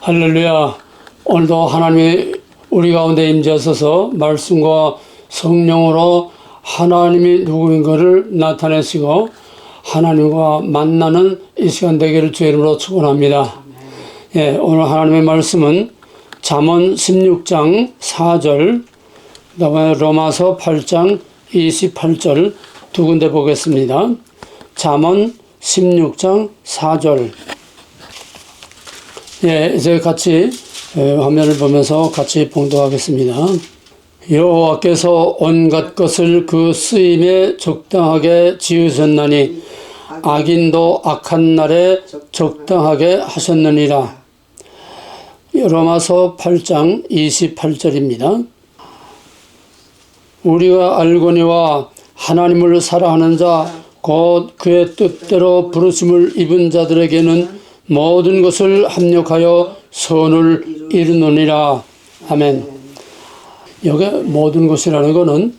할렐루야. 오늘도 하나님이 우리 가운데 임재하셔서 말씀과 성령으로 하나님이 누구인 것을 나타내시고 하나님과 만나는 이 시간 되기를 주의 이름으로 축원합니다. 예, 오늘 하나님의 말씀은 잠언 16장 4절, 그다음에 로마서 8장 28절 두 군데 보겠습니다. 잠언 16장 4절. 예, 이제 같이 화면을 보면서 같이 봉독하겠습니다. 여호와께서 온갖 것을 그 쓰임에 적당하게 지으셨나니 악인도 악한 날에 적당하게 하셨느니라. 로마서 8장 28절입니다. 우리가 알거니와 하나님을 사랑하는 자 곧 그의 뜻대로 부르심을 입은 자들에게는 모든 것을 합력하여 선을 이루느니라. 아멘. 여기 모든 것이라는 것은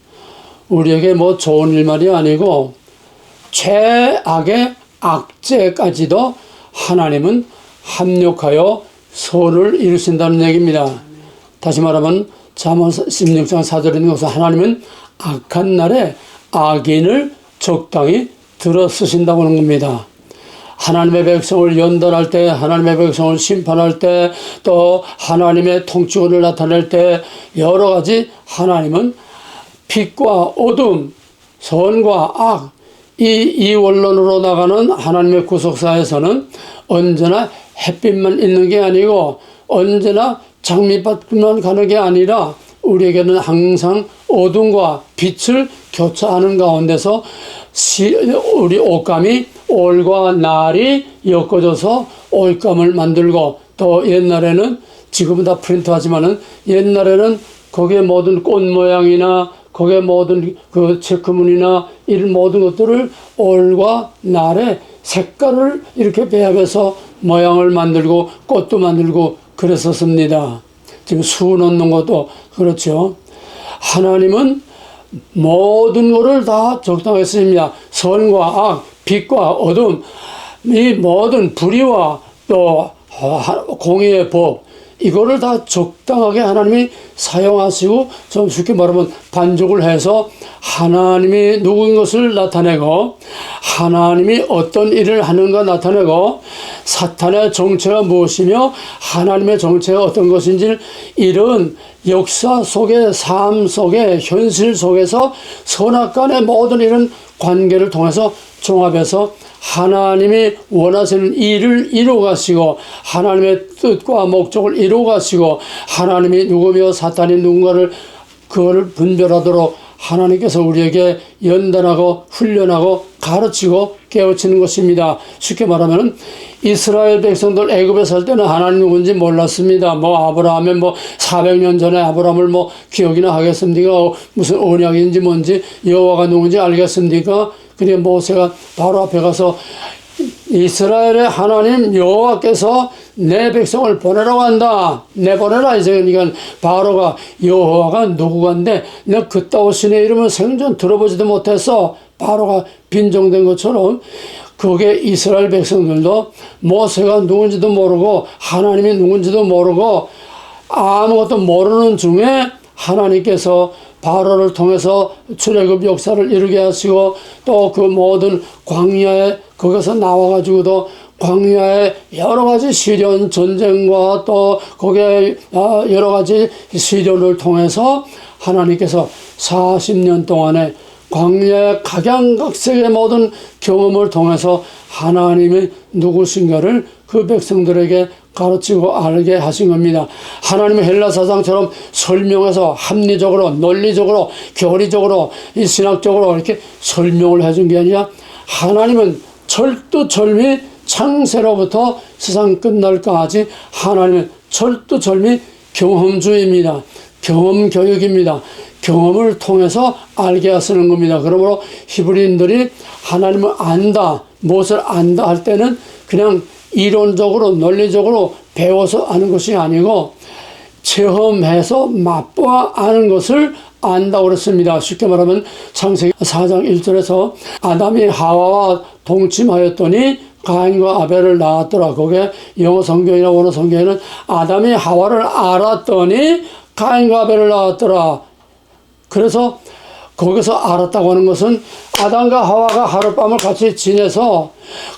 우리에게 뭐 좋은 일만이 아니고 최악의 악재까지도 하나님은 합력하여 선을 이루신다는 얘기입니다. 다시 말하면 잠언 16장 4절에 있는 것은 하나님은 악한 날에 악인을 적당히 들어 쓰신다고 하는 겁니다. 하나님의 백성을 연단할 때, 하나님의 백성을 심판할 때, 또 하나님의 통치권을 나타낼 때 여러 가지 하나님은 빛과 어둠, 선과 악, 이 원론으로 나가는 하나님의 구속사에서는 언제나 햇빛만 있는 게 아니고 언제나 장미밭만 가는 게 아니라 우리에게는 항상 어둠과 빛을 교차하는 가운데서 우리 옷감이 올과 날이 엮어져서 옷감을 만들고, 또 옛날에는 지금은 다 프린트하지만은 옛날에는 거기에 모든 꽃 모양이나 거기에 모든 그 체크무늬나 이런 모든 것들을 올과 날의 색깔을 이렇게 배합해서 모양을 만들고 꽃도 만들고 그랬었습니다. 지금 수 넣는 것도 그렇죠. 하나님은 모든 것을 다 적당하게 쓰십니다. 선과 악, 빛과 어둠, 이 모든 불의와 또 공의의 법, 이거를 다 적당하게 하나님이 사용하시고, 좀 쉽게 말하면 반죽을 해서 하나님이 누구인 것을 나타내고 하나님이 어떤 일을 하는가 나타내고 사탄의 정체가 무엇이며 하나님의 정체가 어떤 것인지 이런 역사 속에, 삶 속에, 현실 속에서 선악간의 모든 이런 관계를 통해서 종합해서 하나님이 원하시는 일을 이루어가시고 하나님의 뜻과 목적을 이루어가시고 하나님이 누구며 사탄이 누군가를 그거를 분별하도록 하나님께서 우리에게 연단하고 훈련하고 가르치고 깨우치는 것입니다. 쉽게 말하면 이스라엘 백성들 애굽에 살 때는 하나님 누군지 몰랐습니다. 뭐 아브라함의 뭐 400년 전에 아브라함을 뭐 기억이나 하겠습니까? 무슨 언약인지 뭔지 여호와가 누군지 알겠습니까? 그래 모세가 바로 앞에 가서 이스라엘의 하나님 여호와께서 내 백성을 보내라고 한다. 내보내라. 이제 그러니까 바로가 여호와가 누구간데 내가 그따위 신의 이름은 생전 들어보지도 못했어. 바로가 빈정된 것처럼 그게 이스라엘 백성들도 모세가 누군지도 모르고 하나님이 누군지도 모르고 아무것도 모르는 중에 하나님께서 바로를 통해서 출애굽 역사를 이루게 하시고 또 그 모든 광야에 거기서 나와가지고도 광야에 여러 가지 시련 전쟁과 또 거기에 여러 가지 시련을 통해서 하나님께서 40년 동안에 광야의 각양각색의 모든 경험을 통해서 하나님이 누구신가를 그 백성들에게 가르치고 알게 하신 겁니다. 하나님의 헬라 사상처럼 설명해서 합리적으로, 논리적으로, 교리적으로, 신학적으로 이렇게 설명을 해준 게 아니라 하나님은 철두철미 창세로부터 세상 끝날까지 하나님은 철두철미 경험주의입니다. 경험 교육입니다. 경험을 통해서 알게 하시는 겁니다. 그러므로 히브리인들이 하나님을 안다, 무엇을 안다 할 때는 그냥 이론적으로 논리적으로 배워서 아는 것이 아니고 체험해서 맛보아 아는 것을 안다고 그랬습니다. 쉽게 말하면 창세기 4장 1절에서 아담이 하와와 동침하였더니 가인과 아벨을 낳았더라. 그게 영어 성경이나 원어 성경에는 아담이 하와를 알았더니 가인과 아벨을 낳았더라. 그래서 거기서 알았다고 하는 것은 아담과 하와가 하룻밤을 같이 지내서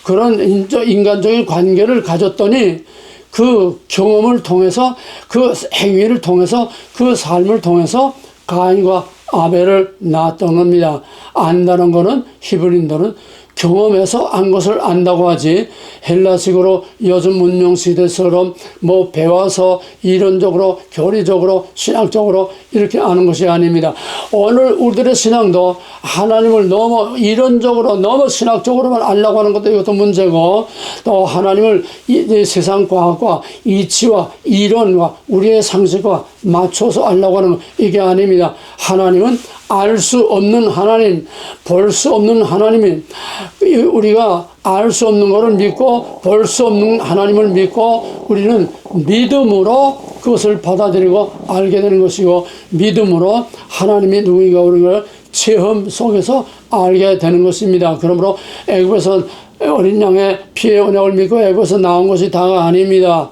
그런 인간적인 관계를 가졌더니 그 경험을 통해서, 그 행위를 통해서, 그 삶을 통해서 가인과 아벨을 낳았던 겁니다. 안다는 것은 히브리인들은 경험해서 안 것을 안다고 하지, 헬라식으로 요즘 문명 시대처럼 뭐 배워서 이론적으로 교리적으로 신학적으로 이렇게 아는 것이 아닙니다. 오늘 우리들의 신앙도 하나님을 너무 이론적으로 너무 신학적으로만 알려고 하는 것도 이것도 문제고, 또 하나님을 이 세상 과학과 이치와 이론과 우리의 상식과 맞춰서 알려고 하는 것, 이게 아닙니다. 하나님은 알 수 없는 하나님, 볼 수 없는 하나님이, 우리가 알 수 없는 것을 믿고 볼 수 없는 하나님을 믿고 우리는 믿음으로 그것을 받아들이고 알게 되는 것이고, 믿음으로 하나님이 누구인가 우리 걸 체험 속에서 알게 되는 것입니다. 그러므로 애굽에서 어린 양의 피의 언약을 믿고 애굽에서 나온 것이 다가 아닙니다.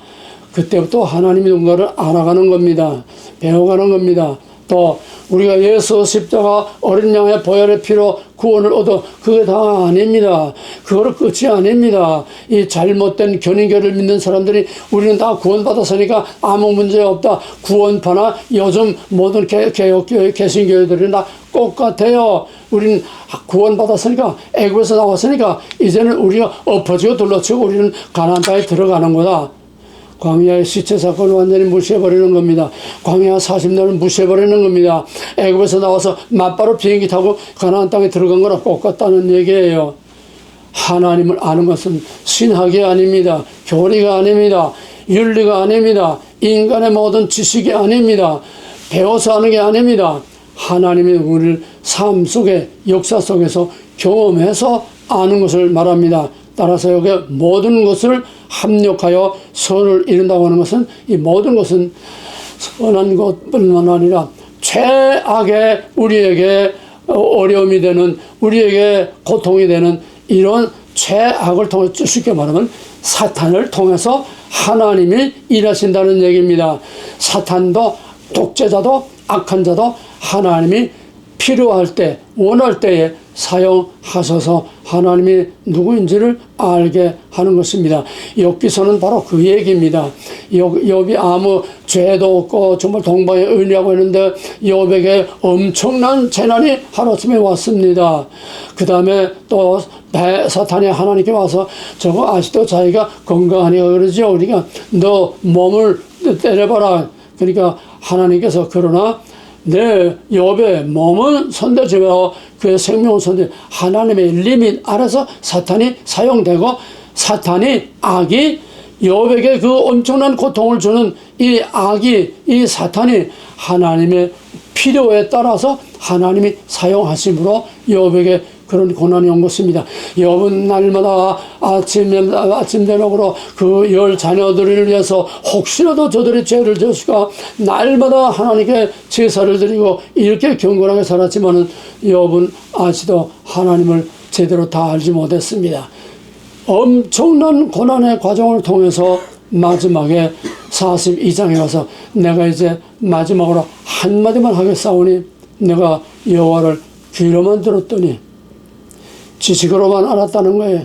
그때부터 하나님이 누군가를 알아가는 겁니다. 배워가는 겁니다. 또 우리가 예수 십자가 어린 양의 보혈의 피로 구원을 얻어, 그게 다 아닙니다. 그거를 끝이 아닙니다. 이 잘못된 견인교를 믿는 사람들이 우리는 다 구원받았으니까 아무 문제 없다, 구원파나 요즘 모든 개혁교회 개신교회들이 다 똑같아요. 우리는 구원받았으니까, 애굽에서 나왔으니까 이제는 우리가 엎어지고 둘러치고 우리는 가나안 땅에 들어가는 거다. 광야의 시체 사건을 완전히 무시해버리는 겁니다. 광야 40년을 무시해버리는 겁니다. 애굽에서 나와서 맞바로 비행기 타고 가나안 땅에 들어간 거랑 똑같다는 얘기예요. 하나님을 아는 것은 신학이 아닙니다. 교리가 아닙니다. 윤리가 아닙니다. 인간의 모든 지식이 아닙니다. 배워서 하는 게 아닙니다. 하나님이 우리를 삶 속에, 역사 속에서 경험해서 아는 것을 말합니다. 따라서 여기 모든 것을 합력하여 선을 이룬다고 하는 것은, 이 모든 것은 선한 것뿐만 아니라 최악의 우리에게 어려움이 되는, 우리에게 고통이 되는 이런 최악을 통해 쉽게 말하면 사탄을 통해서 하나님이 일하신다는 얘기입니다. 사탄도, 독재자도, 악한 자도 하나님이 필요할 때, 원할 때에 사용하셔서 하나님이 누구인지를 알게 하는 것입니다. 욥기서는 바로 그 얘기입니다. 욥이 아무 죄도 없고 정말 동방의 의인이라고 했는데 욥에게 엄청난 재난이 하루아침에 왔습니다. 그 다음에 또 사탄이 하나님께 와서 저거 아직도 자기가 건강하니까 그러죠. 우리가 너 몸을 때려봐라. 그러니까 하나님께서 그러나 내 욥의 몸은 손대주며 그의 생명은 손대, 하나님의 리밋 아래서 사탄이 사용되고, 사탄이, 악이 욥에게 그 엄청난 고통을 주는 이 악이, 이 사탄이 하나님의 필요에 따라서 하나님이 사용하심으로 욥에게 그런 고난이 온 것입니다. 욥은 날마다 아침 저녁으로 그 10 자녀들을 위해서 혹시라도 저들의 죄를 졌을까 날마다 하나님께 제사를 드리고 이렇게 경건하게 살았지만은 욥은 아직도 하나님을 제대로 다 알지 못했습니다. 엄청난 고난의 과정을 통해서 마지막에 42장에 가서 내가 이제 마지막으로 한마디만 하겠사오니 내가 여호와를 귀로만 들었더니, 지식으로만 알았다는 거예요.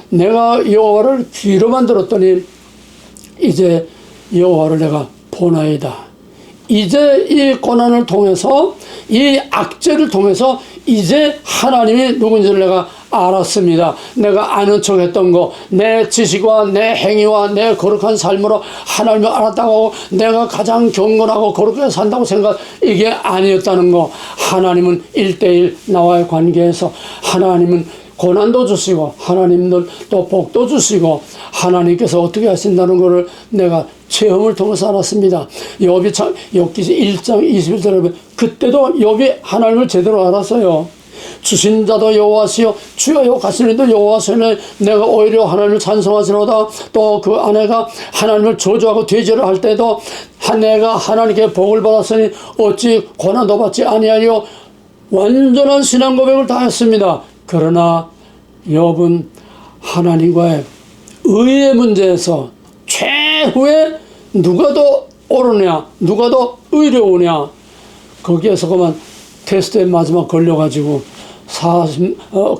내가 여호와를 귀로만 들었더니 이제 여호와를 내가 보나이다. 이제 이 고난을 통해서, 이 악죄를 통해서 이제 하나님이 누군지를 내가 알았습니다. 내가 아는 척 했던 거, 내 지식과 내 행위와 내 거룩한 삶으로 하나님을 알았다고 하고 내가 가장 경건하고 거룩하게 산다고 생각, 이게 아니었다는 거. 하나님은 1:1 나와의 관계에서 하나님은 고난도 주시고 하나님은 또 복도 주시고 하나님께서 어떻게 하신다는 것을 내가 체험을 통해서 알았습니다. 욥기 1장 21절에 보면 그때도 욥이 하나님을 제대로 알았어요. 주신 자도 여호와시요 주여 가시는 이도 여호와시네, 내가 오히려 하나님을 찬송하시로다. 또 그 아내가 하나님을 저주하고 대절을 할 때도 내가 하나님께 복을 받았으니 어찌 고난도 받지 아니하리요. 완전한 신앙 고백을 다 했습니다. 그러나 욥은 하나님과의 의의 문제에서 최후에 누가 더 옳으냐, 누가 더 의로우냐, 거기에서 그만 테스트에 마지막 걸려가지고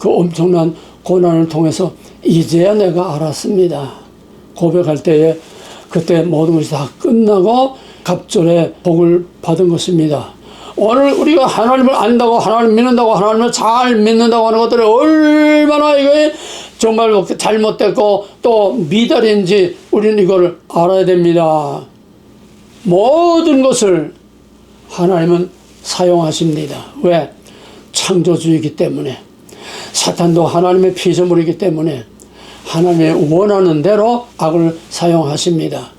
그 엄청난 고난을 통해서 이제야 내가 알았습니다. 고백할 때에 그때 모든 것이 다 끝나고 갑절의 복을 받은 것입니다. 오늘 우리가 하나님을 안다고, 하나님을 믿는다고, 하나님을 잘 믿는다고 하는 것들이 얼마나 이게 정말 잘못됐고 또 미달인지 우리는 이걸 알아야 됩니다. 모든 것을 하나님은 사용하십니다. 왜? 창조주이기 때문에, 사탄도 하나님의 피조물이기 때문에 하나님의 원하는 대로 악을 사용하십니다.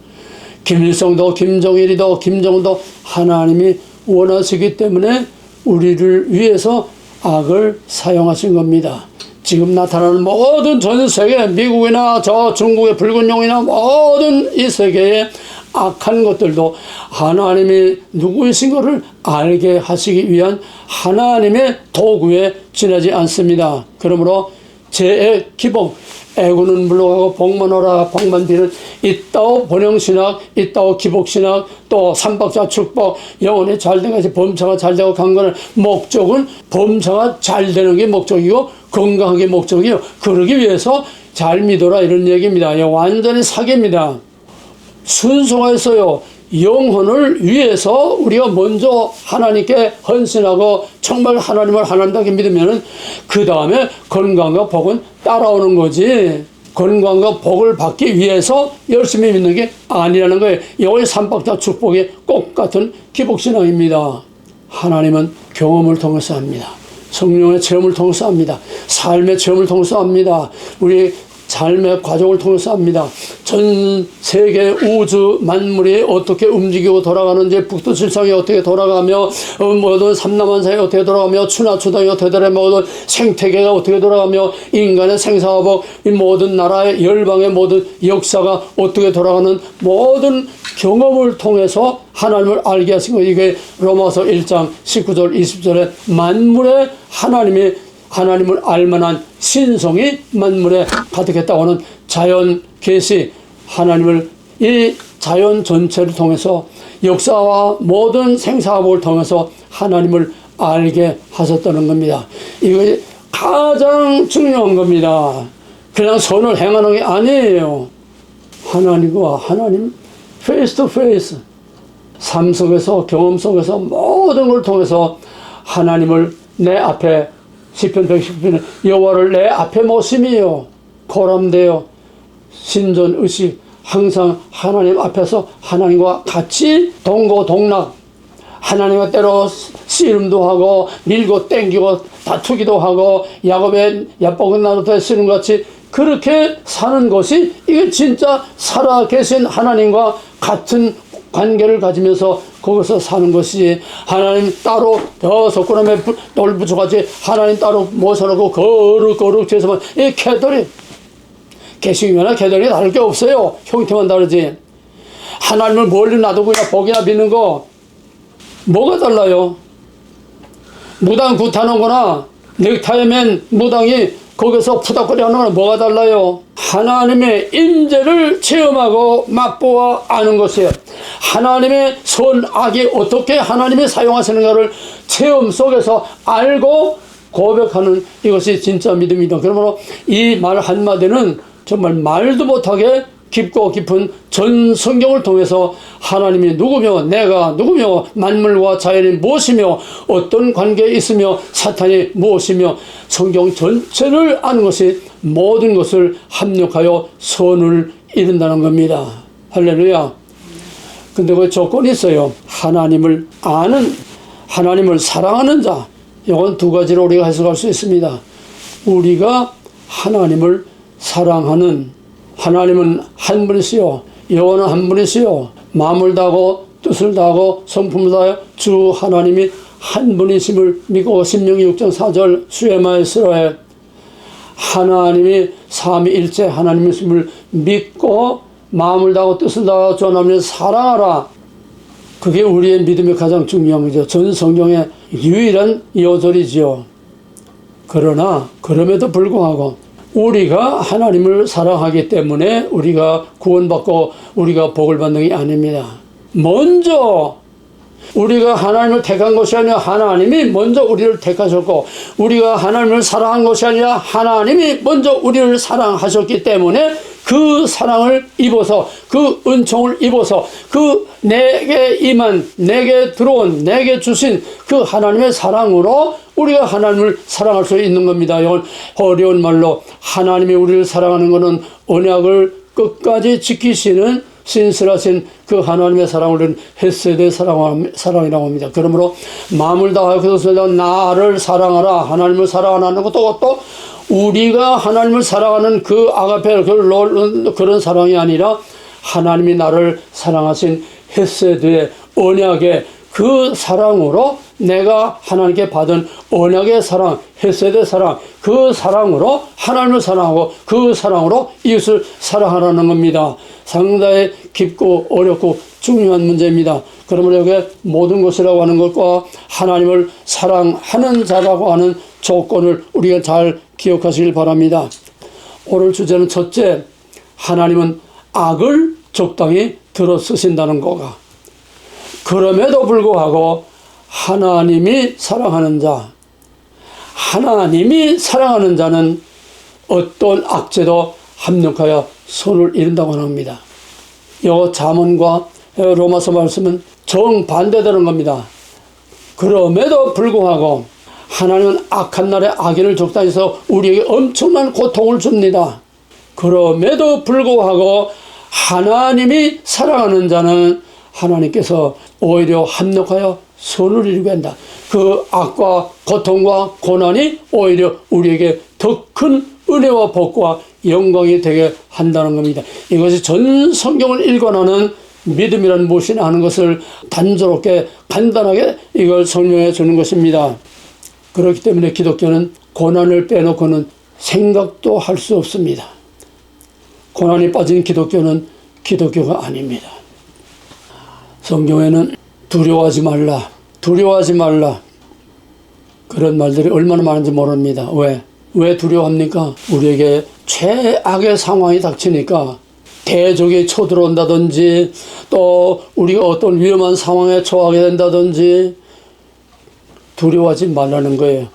김일성도 김정일이도 김정은도 하나님이 원하시기 때문에 우리를 위해서 악을 사용하신 겁니다. 지금 나타나는 모든 전 세계, 미국이나 저 중국의 붉은 용이나 모든 이 세계의 악한 것들도 하나님이 누구이신 것을 알게 하시기 위한 하나님의 도구에 지나지 않습니다. 그러므로 죄의 기복, 애구는 물러가고 복만 오라 복만 비는 이따오 번영신학, 이따오 기복신학, 또 삼박자 축복, 영혼이 잘된 것이 범사가 잘되고 강건한 목적은 범사가 잘되는 게 목적이고 건강한 게 목적이요. 그러기 위해서 잘 믿어라 이런 얘기입니다. 완전히 사기입니다. 순종했어요. 영혼을 위해서 우리가 먼저 하나님께 헌신하고 정말 하나님을 하나님답게 믿으면 그 다음에 건강과 복은 따라오는 거지. 건강과 복을 받기 위해서 열심히 믿는 게 아니라는 거예요. 이것이 삼박자 축복의 꼭 같은 기복신앙입니다. 하나님은 경험을 통해서 합니다. 성령의 체험을 통해서 합니다. 삶의 체험을 통해서 합니다. 우리 삶의 과정을 통해서 합니다. 전 세계 우주 만물이 어떻게 움직이고 돌아가는지, 북두칠성이 어떻게 돌아가며 모든 삼라만사이 어떻게 돌아가며 추나추당이 어떻게 돌아가며 모든 생태계가 어떻게 돌아가며 인간의 생사화복, 이 모든 나라의 열방의 모든 역사가 어떻게 돌아가는 모든 경험을 통해서 하나님을 알게 하신 거예요. 이게 로마서 1장 19절 20절에 만물의 하나님을 알만한 신성이 만물에 가득했다고 하는 자연 계시, 하나님을 이 자연 전체를 통해서 역사와 모든 생사화복을 통해서 하나님을 알게 하셨다는 겁니다. 이것이 가장 중요한 겁니다. 그냥 선을 행하는 게 아니에요. 하나님과 하나님 페이스 투 페이스, 삶 속에서 경험 속에서 모든 걸 통해서 하나님을 내 앞에, 시편 119편에 여호와를 내 앞에 모심이요 고람되어 신전의식, 항상 하나님 앞에서 하나님과 같이 동고동락, 하나님과 때로 씨름도 하고 밀고 땡기고 다투기도 하고 야곱의 야복은 나누되 씨름 같이 그렇게 사는 것이 이게 진짜 살아계신 하나님과 같은 관계를 가지면서 거기서 사는 것이지, 하나님 따로 석고나무에 돌 붙여가지고 하나님 따로 모셔놓고 거룩 죄서만, 이 개돌이 개식이나 개돌이 다를 게 없어요. 형태만 다르지. 하나님을 멀리 놔두고 그냥 복이나 믿는 거 뭐가 달라요? 무당 굿하는 거나 넥타이 맨 무당이 거기서 푸닥거리 하는 거랑 뭐가 달라요? 하나님의 임재를 체험하고 맛보아 아는 것이에요. 하나님의 선악이 어떻게 하나님이 사용하시는가를 체험 속에서 알고 고백하는 이것이 진짜 믿음이다. 그러므로 이 말 한마디는 정말 말도 못하게 깊고 깊은 전 성경을 통해서 하나님이 누구며 내가 누구며 만물과 자연이 무엇이며 어떤 관계에 있으며 사탄이 무엇이며 성경 전체를 아는 것이 모든 것을 합력하여 선을 이룬다는 겁니다. 할렐루야. 근데 그 조건이 있어요. 하나님을 아는, 하나님을 사랑하는 자. 이건 두 가지로 우리가 해석할 수 있습니다. 우리가 하나님을 사랑하는, 하나님은 한 분이시요 여호와는 한 분이시요 마음을 다하고 뜻을 다하고 성품을 다하여 주 하나님이 한 분이심을 믿고 신명기 6장 4절 수에마에스라에 하나님이 삼위일체 하나님이심을 믿고 마음을 다하고 뜻을 다하고 주 하나님을 사랑하라. 그게 우리의 믿음의 가장 중요한 거죠. 전 성경의 유일한 요절이지요. 그러나 그럼에도 불구하고 우리가 하나님을 사랑하기 때문에 우리가 구원받고 우리가 복을 받는 게 아닙니다. 먼저 우리가 하나님을 택한 것이 아니라 하나님이 먼저 우리를 택하셨고, 우리가 하나님을 사랑한 것이 아니라 하나님이 먼저 우리를 사랑하셨기 때문에 그 사랑을 입어서, 그 은총을 입어서, 그 내게 임한, 내게 들어온, 내게 주신 그 하나님의 사랑으로 우리가 하나님을 사랑할 수 있는 겁니다. 이건 어려운 말로 하나님이 우리를 사랑하는 것은 언약을 끝까지 지키시는 신실하신 그 하나님의 사랑을 우리는 헤세드의 사랑이라고 합니다. 그러므로 마음을 다하여 그것을 나를 사랑하라, 하나님을 사랑하는 것도 또 우리가 하나님을 사랑하는 그 아가페 그런 사랑이 아니라 하나님이 나를 사랑하신 헤세드의 언약의 그 사랑으로, 내가 하나님께 받은 언약의 사랑, 헤세드의 사랑, 그 사랑으로 하나님을 사랑하고 그 사랑으로 이웃을 사랑하라는 겁니다. 상당히 깊고 어렵고 중요한 문제입니다. 그러므로 여기 모든 것이라고 하는 것과 하나님을 사랑하는 자라고 하는 조건을 우리가 잘 기억하시길 바랍니다. 오늘 주제는 첫째, 하나님은 악을 적당히 들어 쓰신다는 거가. 그럼에도 불구하고 하나님이 사랑하는 자, 하나님이 사랑하는 자는 어떤 악죄도 합력하여 손을 이룬다고 합니다. 이 잠언과 로마서 말씀은 정반대되는 겁니다. 그럼에도 불구하고 하나님은 악한 날에 악인을 적당히 해서 우리에게 엄청난 고통을 줍니다. 그럼에도 불구하고 하나님이 사랑하는 자는 하나님께서 오히려 합력하여 선을 이루게 한다. 그 악과 고통과 고난이 오히려 우리에게 더 큰 은혜와 복과 영광이 되게 한다는 겁니다. 이것이 전 성경을 일관하는 믿음이란 무엇이냐 하는 것을 단조롭게 간단하게 이걸 설명해 주는 것입니다. 그렇기 때문에 기독교는 고난을 빼놓고는 생각도 할 수 없습니다. 고난이 빠진 기독교는 기독교가 아닙니다. 성경에는 두려워하지 말라, 두려워하지 말라, 그런 말들이 얼마나 많은지 모릅니다. 왜 두려워합니까? 우리에게 최악의 상황이 닥치니까, 대적이 쳐들어온다든지 또 우리가 어떤 위험한 상황에 처하게 된다든지 두려워하지 말라는 거예요.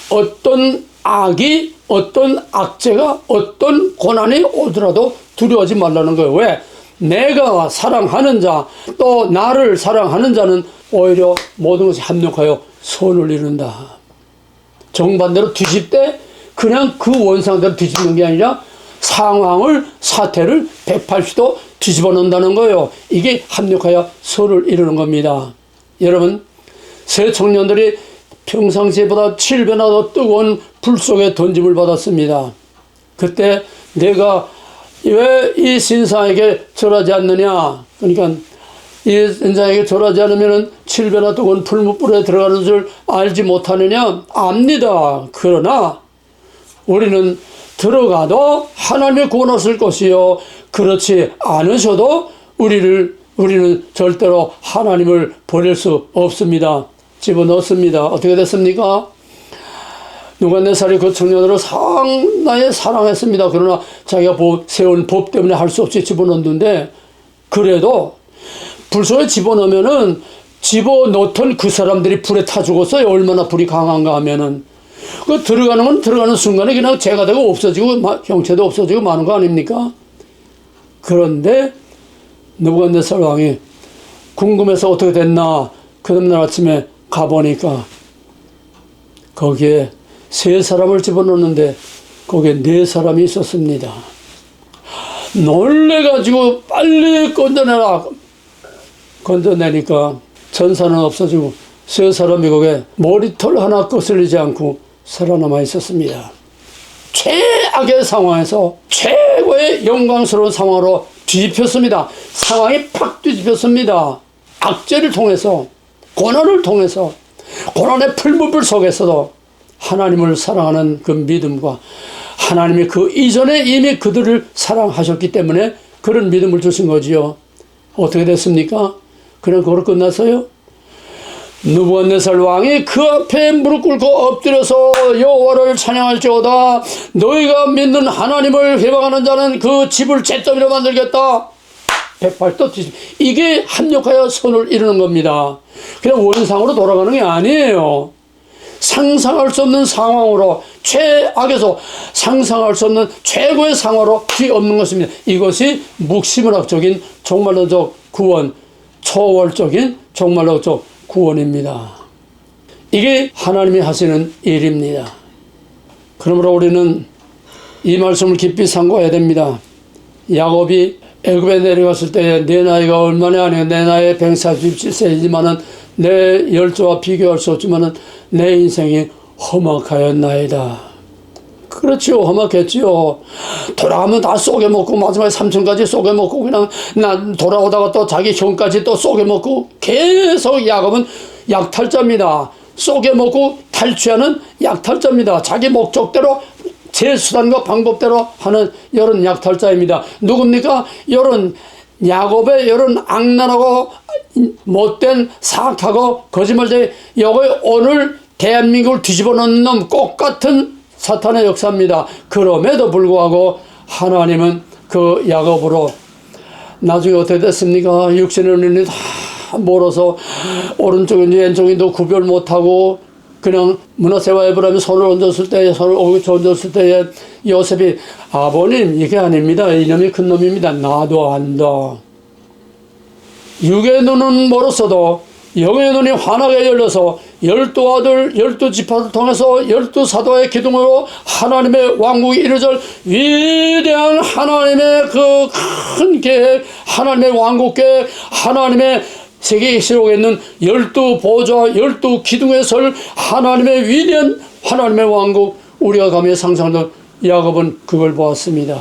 어떤 악이, 어떤 악재가, 어떤 고난이 오더라도 두려워하지 말라는 거예요. 왜? 내가 사랑하는 자, 또 나를 사랑하는 자는 오히려 모든 것이 합력하여 선을 이룬다. 정반대로 뒤집대 그냥 그 원상대로 뒤집는 게 아니라 상황을, 사태를 180도 뒤집어 놓는다는 거예요. 이게 합력하여 선을 이루는 겁니다. 여러분, 새 청년들이 평상시보다 7배나 더 뜨거운 불 속에 던짐을 받았습니다. 그때 내가 왜 이 신사에게 절하지 않느냐? 그러니까 이 신사에게 절하지 않으면 7배나 뜨거운 불무불에 들어가는 줄 알지 못하느냐? 압니다. 그러나 우리는 들어가도 하나님의 구원하실 것이요, 그렇지 않으셔도 우리는 절대로 하나님을 버릴 수 없습니다. 집어넣습니다. 어떻게 됐습니까? 누간네살이 그 청년으로 상당히 사랑했습니다. 그러나 자기가 세운 법 때문에 할 수 없이 집어넣는데, 그래도 불 속에 집어넣으면은 집어넣던 그 사람들이 불에 타 죽었어요. 얼마나 불이 강한가 하면은. 그 들어가는 건 들어가는 순간에 그냥 재가 되고 없어지고 형체도 없어지고 마는 거 아닙니까? 그런데 느부갓네살 왕이 궁금해서 어떻게 됐나, 그 다음날 아침에 가보니까 거기에 3사람을 집어넣는데 거기에 4사람이 있었습니다. 놀래가지고 빨리 건져내라. 건져내니까 전사는 없어지고 3사람이 거기에 머리털 하나 거슬리지 않고 살아남아 있었습니다. 최악의 상황에서 최고의 영광스러운 상황으로 뒤집혔습니다. 상황이 팍 뒤집혔습니다. 악재를 통해서, 고난을 통해서, 고난의 풀무불 속에서도 하나님을 사랑하는 그 믿음과 하나님이 그 이전에 이미 그들을 사랑하셨기 때문에 그런 믿음을 주신 거지요. 어떻게 됐습니까? 그냥 그걸로 끝났어요? 느부갓네살 왕이 그 앞에 무릎 꿇고 엎드려서 여호와를 찬양할지어다. 너희가 믿는 하나님을 회방하는 자는 그 집을 잿더미로 만들겠다. 108도 뒤집. 이게 합력하여 선을 이루는 겁니다. 그냥 원상으로 돌아가는 게 아니에요. 상상할 수 없는 상황으로, 최악에서 상상할 수 없는 최고의 상황으로 뒤엎는 것입니다. 이것이 묵시문학적인 종말론적 구원, 초월적인 종말론적 구원입니다. 이게 하나님이 하시는 일입니다. 그러므로 우리는 이 말씀을 깊이 상고해야 됩니다. 야곱이 애굽에 내려갔을 때 내 나이가 얼마나 아니야. 내 나이 147세이지만은 내 열조와 비교할 수 없지만은 내 인생이 험악하였나이다. 그렇지요. 험악했지요. 돌아가면 다 쏘개먹고 마지막에 삼촌까지 쏘개먹고 그냥 나 돌아오다가 또 자기 형까지 또 쏘개먹고 계속 야곱은 약탈자입니다. 쏘개먹고 탈취하는 약탈자입니다. 자기 목적대로 제 수단과 방법대로 하는 이런 약탈자입니다. 누굽니까? 이런 야곱의 이런 악랄하고 못된 사악하고 거짓말쟁이 여기 오늘 대한민국을 뒤집어 놓는 놈 똑같은 사탄의 역사입니다. 그럼에도 불구하고 하나님은 그 야곱으로 나중에 어떻게 됐습니까? 육신의 눈이 다 멀어서 오른쪽인지 왼쪽인지 구별 못하고 그냥 문하세와 에브라임이 손을 얹었을 때에 요셉이 아버님 이게 아닙니다. 이놈이 큰 놈입니다. 나도 안다. 육의 눈은 멀었어도 영의 눈이 환하게 열려서 12아들 12지파를 통해서 12사도의 기둥으로 하나님의 왕국이 이루어질 위대한 하나님의 그 큰 계획, 하나님의 왕국 계획, 하나님의 세계 기록에 있는 12보좌 12기둥에 설 하나님의 위대한 하나님의 왕국, 우리가 감히 상상도 야곱은 그걸 보았습니다.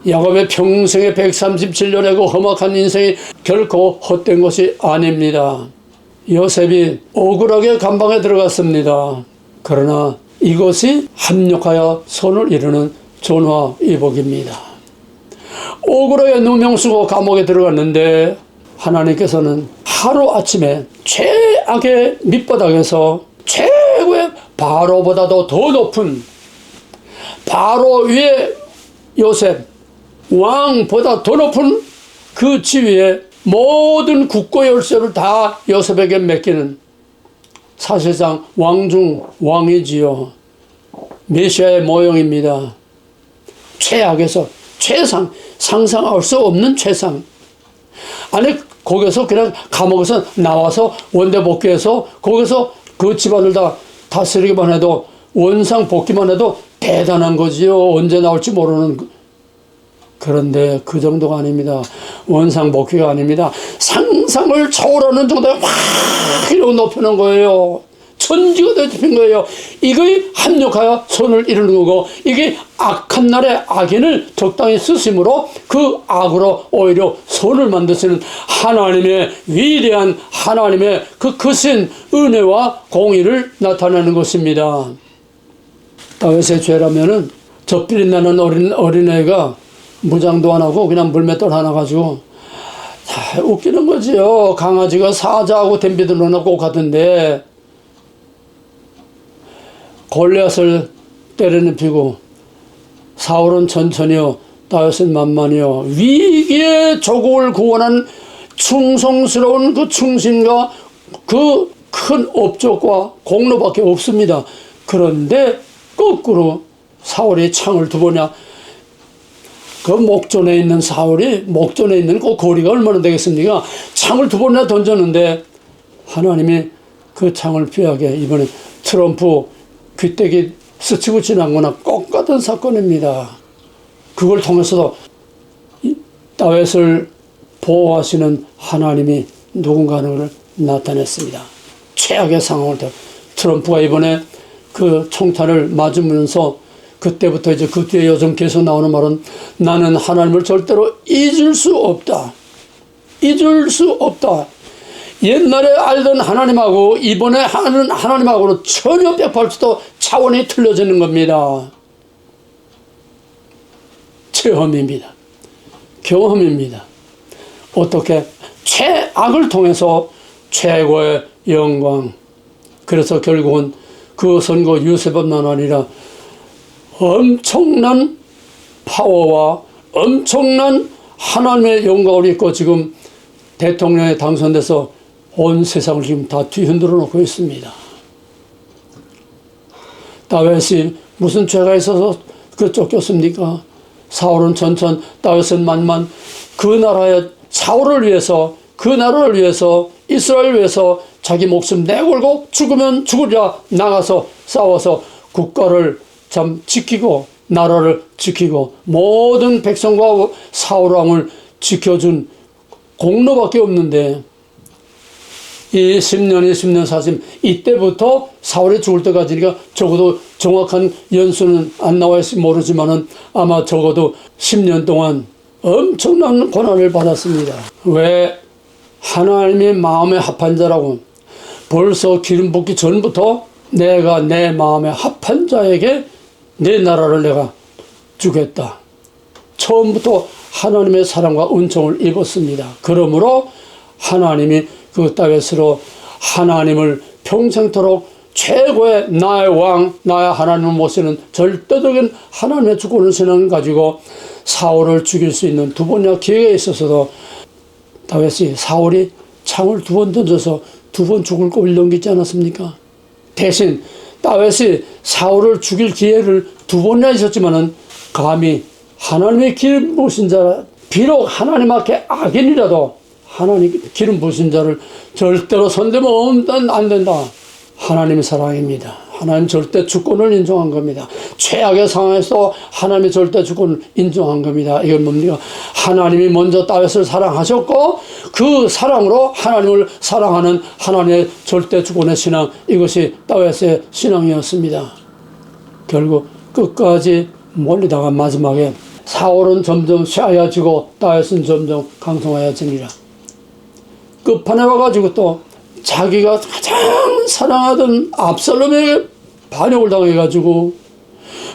야곱의 평생의 137년의 그 험악한 인생이 결코 헛된 것이 아닙니다. 요셉이 억울하게 감방에 들어갔습니다. 그러나 이것이 합력하여 선을 이루는 전화위복입니다. 억울하게 누명쓰고 감옥에 들어갔는데 하나님께서는 하루아침에 최악의 밑바닥에서 최고의 바로보다도 더 높은 바로 위에 요셉 왕보다 더 높은 그 지위에 모든 국고 열쇠를 다 요셉에게 맡기는 사실상 왕중 왕이지요. 메시아의 모형입니다. 최악에서 최상, 상상할 수 없는 최상. 아니 거기서 그냥 감옥에서 나와서 원대 복귀해서 거기서 그 집안을 다 다스리기만 해도 원상 복귀만 해도 대단한 거지요. 언제 나올지 모르는. 그런데 그 정도가 아닙니다. 원상 복귀가 아닙니다. 상상을 초월하는 정도에 확 이러고 높이는 거예요. 천지가 되짚인 거예요. 이거에 합력하여 선을 이루는 거고, 이게 악한 날의 악인을 적당히 쓰심으로 그 악으로 오히려 선을 만드시는 하나님의 위대한 하나님의 그 크신 은혜와 공의를 나타내는 것입니다. 다윗의 죄라면은 젖비린 나는 어린애가 무장도 안 하고 그냥 물맷돌 하나 가지고 웃기는 거지요. 강아지가 사자하고 덤비들 넣어놓고 가던데 골리앗을 때려눕히고 사울은 천천히요 다윗은 만만히요. 위기의 조국을 구원한 충성스러운 그 충신과 그 큰 업적과 공로밖에 없습니다. 그런데 거꾸로 사울이 창을 두 번이나, 그 목전에 있는 사울이 목전에 있는 그 거리가 얼마나 되겠습니까? 창을 두 번이나 던졌는데 하나님이 그 창을 피하게, 이번에 트럼프 귀때기 스치고 지난 거나 똑같은 사건입니다. 그걸 통해서도 다윗을 보호하시는 하나님이 누군가 하는 것을 나타냈습니다. 최악의 상황을 트럼프가 이번에 그 총탄을 맞으면서 그때부터 이제 그 뒤에 요즘 계속 나오는 말은 나는 하나님을 절대로 잊을 수 없다. 잊을 수 없다. 옛날에 알던 하나님하고 이번에 하는 하나님하고는 전혀 180도 차원이 틀려지는 겁니다. 체험입니다. 경험입니다. 어떻게 최악을 통해서 최고의 영광. 그래서 결국은 그 선거 유세뿐만 아니라 엄청난 파워와 엄청난 하나님의 영광을 입고 지금 대통령에 당선돼서 온 세상을 지금 다 뒤흔들어 놓고 있습니다. 다윗이 무슨 죄가 있어서 쫓겼습니까? 사울은 천천, 다윗은 만만. 그 나라의 사울을 위해서, 그 나라를 위해서, 이스라엘을 위해서 자기 목숨 내걸고 죽으면 죽으랴 나가서 싸워서 국가를 참 지키고 나라를 지키고 모든 백성과 사울 왕을 지켜준 공로밖에 없는데, 이 10년, 20년, 40, 이때부터 사울이 죽을 때까지니까 적어도 정확한 연수는 안 나와 있을지 모르지만은 아마 적어도 10년 동안 엄청난 고난을 받았습니다. 왜? 하나님이 마음에 합한 자라고. 벌써 기름 붓기 전부터 내가 내 마음에 합한 자에게 내 나라를 내가 주겠다. 처음부터 하나님의 사랑과 은총을 입었습니다. 그러므로 하나님이 그 다윗으로 하나님을 평생토록 최고의 나의 왕, 나의 하나님을 모시는 절대적인 하나님의 주권을 신앙을 가지고 사울을 죽일 수 있는 두 번이나 기회가 있었어도 다윗이 사울이 창을 두 번 던져서 두 번 죽을 고비를 넘기지 않았습니까? 대신 다윗이 사울을 죽일 기회를 두 번이나 있었지만은 감히 하나님의 기름 부으신 자, 비록 하나님 앞에 악인이라도 하나님 기름 부으신 자를 절대로 손대면 안 된다. 하나님의 사랑입니다. 하나님 절대 주권을 인정한 겁니다. 최악의 상황에서 하나님의 절대 주권을 인정한 겁니다. 이건 뭡니까? 하나님이 먼저 다윗을 사랑하셨고 그 사랑으로 하나님을 사랑하는 하나님의 절대 주권의 신앙, 이것이 다윗의 신앙이었습니다. 결국 끝까지 몰리다가 마지막에 사울은 점점 쇠하여지고 다윗은 점점 강성하여지니라. 끝판에 와가지고 또 자기가 가장 사랑하던 압살롬에게 반역을 당해가지고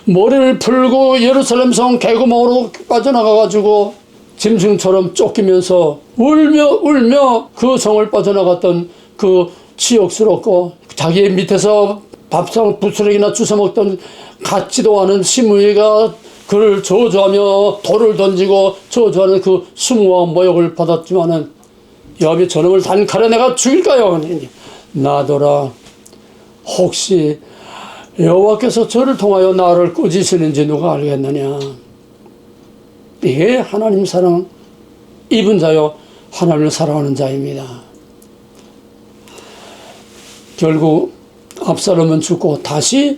머리를 풀고 예루살렘 성 개구멍으로 빠져나가가지고 짐승처럼 쫓기면서 울며 그 성을 빠져나갔던 그 치욕스럽고 자기 밑에서 밥상 부스러기나 주워먹던 같지도 않은 시므이가 그를 저주하며 돌을 던지고 저주하는 그 수모와 모욕을 받았지만은 여비 저놈을 단칼에 내가 죽일까요? 놔둬라. 혹시 여호와께서 저를 통하여 나를 꾸짖으시는지 누가 알겠느냐. 이게 하나님 사랑 입은 자요 하나님을 사랑하는 자입니다. 결국 압살롬은 죽고 다시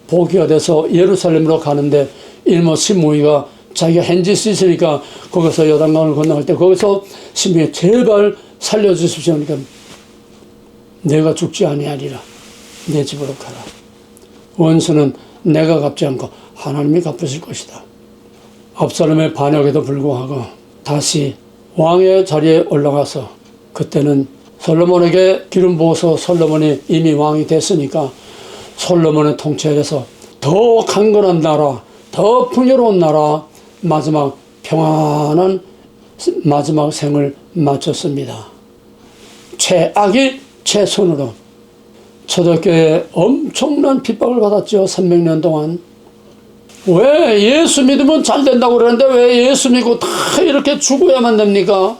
보기가 돼서 예루살렘으로 가는데 일모 시므이가 자기가 hen짓이 있으니까 거기서 요단강을 건너갈 때 거기서 시므이 제발 살려주십시오. 그러니까 내가 죽지 아니하리라. 내 집으로 가라. 원수는 내가 갚지 않고 하나님이 갚으실 것이다. 압살롬의 반역에도 불구하고 다시 왕의 자리에 올라가서 그때는 솔로몬에게 기름 부어서 솔로몬이 이미 왕이 됐으니까 솔로몬의 통치하에서 더 강건한 나라, 더 풍요로운 나라, 마지막 평안한 마지막 생을 마쳤습니다. 최악이 최선으로. 초대교회에 엄청난 핍박을 받았죠. 300년 동안. 왜 예수 믿으면 잘 된다고 그러는데 왜 예수 믿고 다 이렇게 죽어야만 됩니까?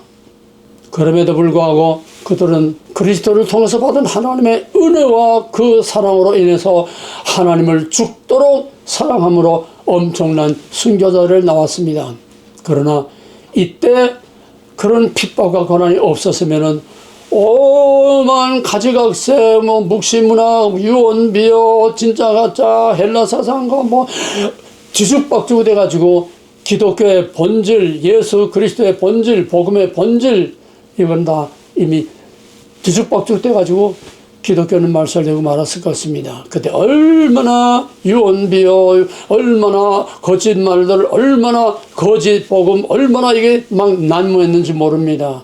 그럼에도 불구하고 그들은 그리스도를 통해서 받은 하나님의 은혜와 그 사랑으로 인해서 하나님을 죽도록 사랑함으로 엄청난 순교자를 나왔습니다. 그러나 이때 그런 핍박과 고난이 없었으면은 오만 가지각색 묵시문학 유언비어 진짜 가짜 헬라 사상과 뒤죽박죽 돼가지고 기독교의 본질, 예수 그리스도의 본질, 복음의 본질, 이건 다 이미 뒤죽박죽 돼가지고 기독교는 말살되고 말았을 것입니다. 그때 얼마나 유언비어, 얼마나 거짓말들, 얼마나 거짓 복음, 얼마나 이게 막 난무했는지 모릅니다.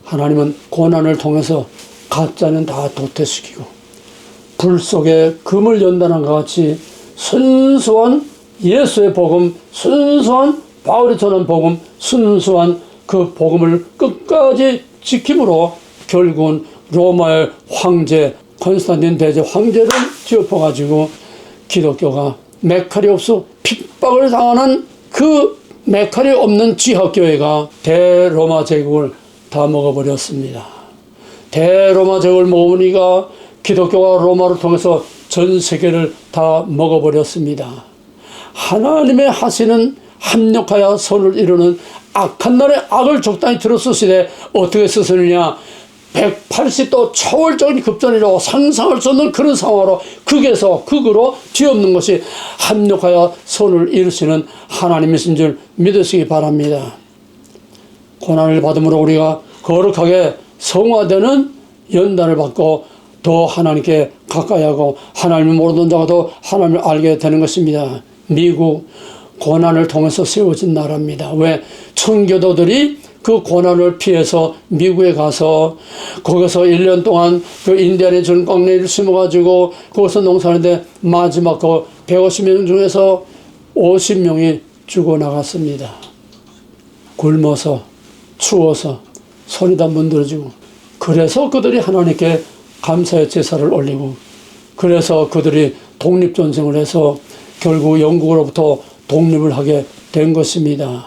하나님은 고난을 통해서 가짜는 다 도태시키고 불 속에 금을 연단한 것 같이 순수한 예수의 복음, 순수한 바울이 전한 복음, 순수한 그 복음을 끝까지 지킴으로 결국은 로마의 황제 콘스탄틴 대제 황제를 뒤엎어가지고 기독교가 메칼이 없어 핍박을 당하는 그 메칼이 없는 지하교회가 대로마 제국을 다 먹어버렸습니다. 대로마 제국을 먹으니까 기독교가 로마를 통해서 전 세계를 다 먹어버렸습니다. 하나님의 하시는 합력하여 선을 이루는 악한 날에 악을 적당히 들어쓰시되 어떻게 쓰시느냐, 180도 초월적인 급전이라고 상상할 수 없는 그런 상황으로 극으로 뒤엎는 것이 합력하여 선을 이루시는 하나님이신 줄 믿으시기 바랍니다. 고난을 받음으로 우리가 거룩하게 성화되는 연단을 받고 더 하나님께 가까이 하고 하나님을 모르던 자가 더 하나님을 알게 되는 것입니다. 미국 고난을 통해서 세워진 나라입니다. 왜? 청교도들이 그 고난을 피해서 미국에 가서 거기서 1년 동안 그 인디안에 준 꽝레이를 심어가지고 거기서 농사하는데 마지막 그 150명 중에서 50명이 죽어나갔습니다. 굶어서 추워서 손이 다 문드러지고, 그래서 그들이 하나님께 감사의 제사를 올리고, 그래서 그들이 독립전쟁을 해서 결국 영국으로부터 독립을 하게 된 것입니다.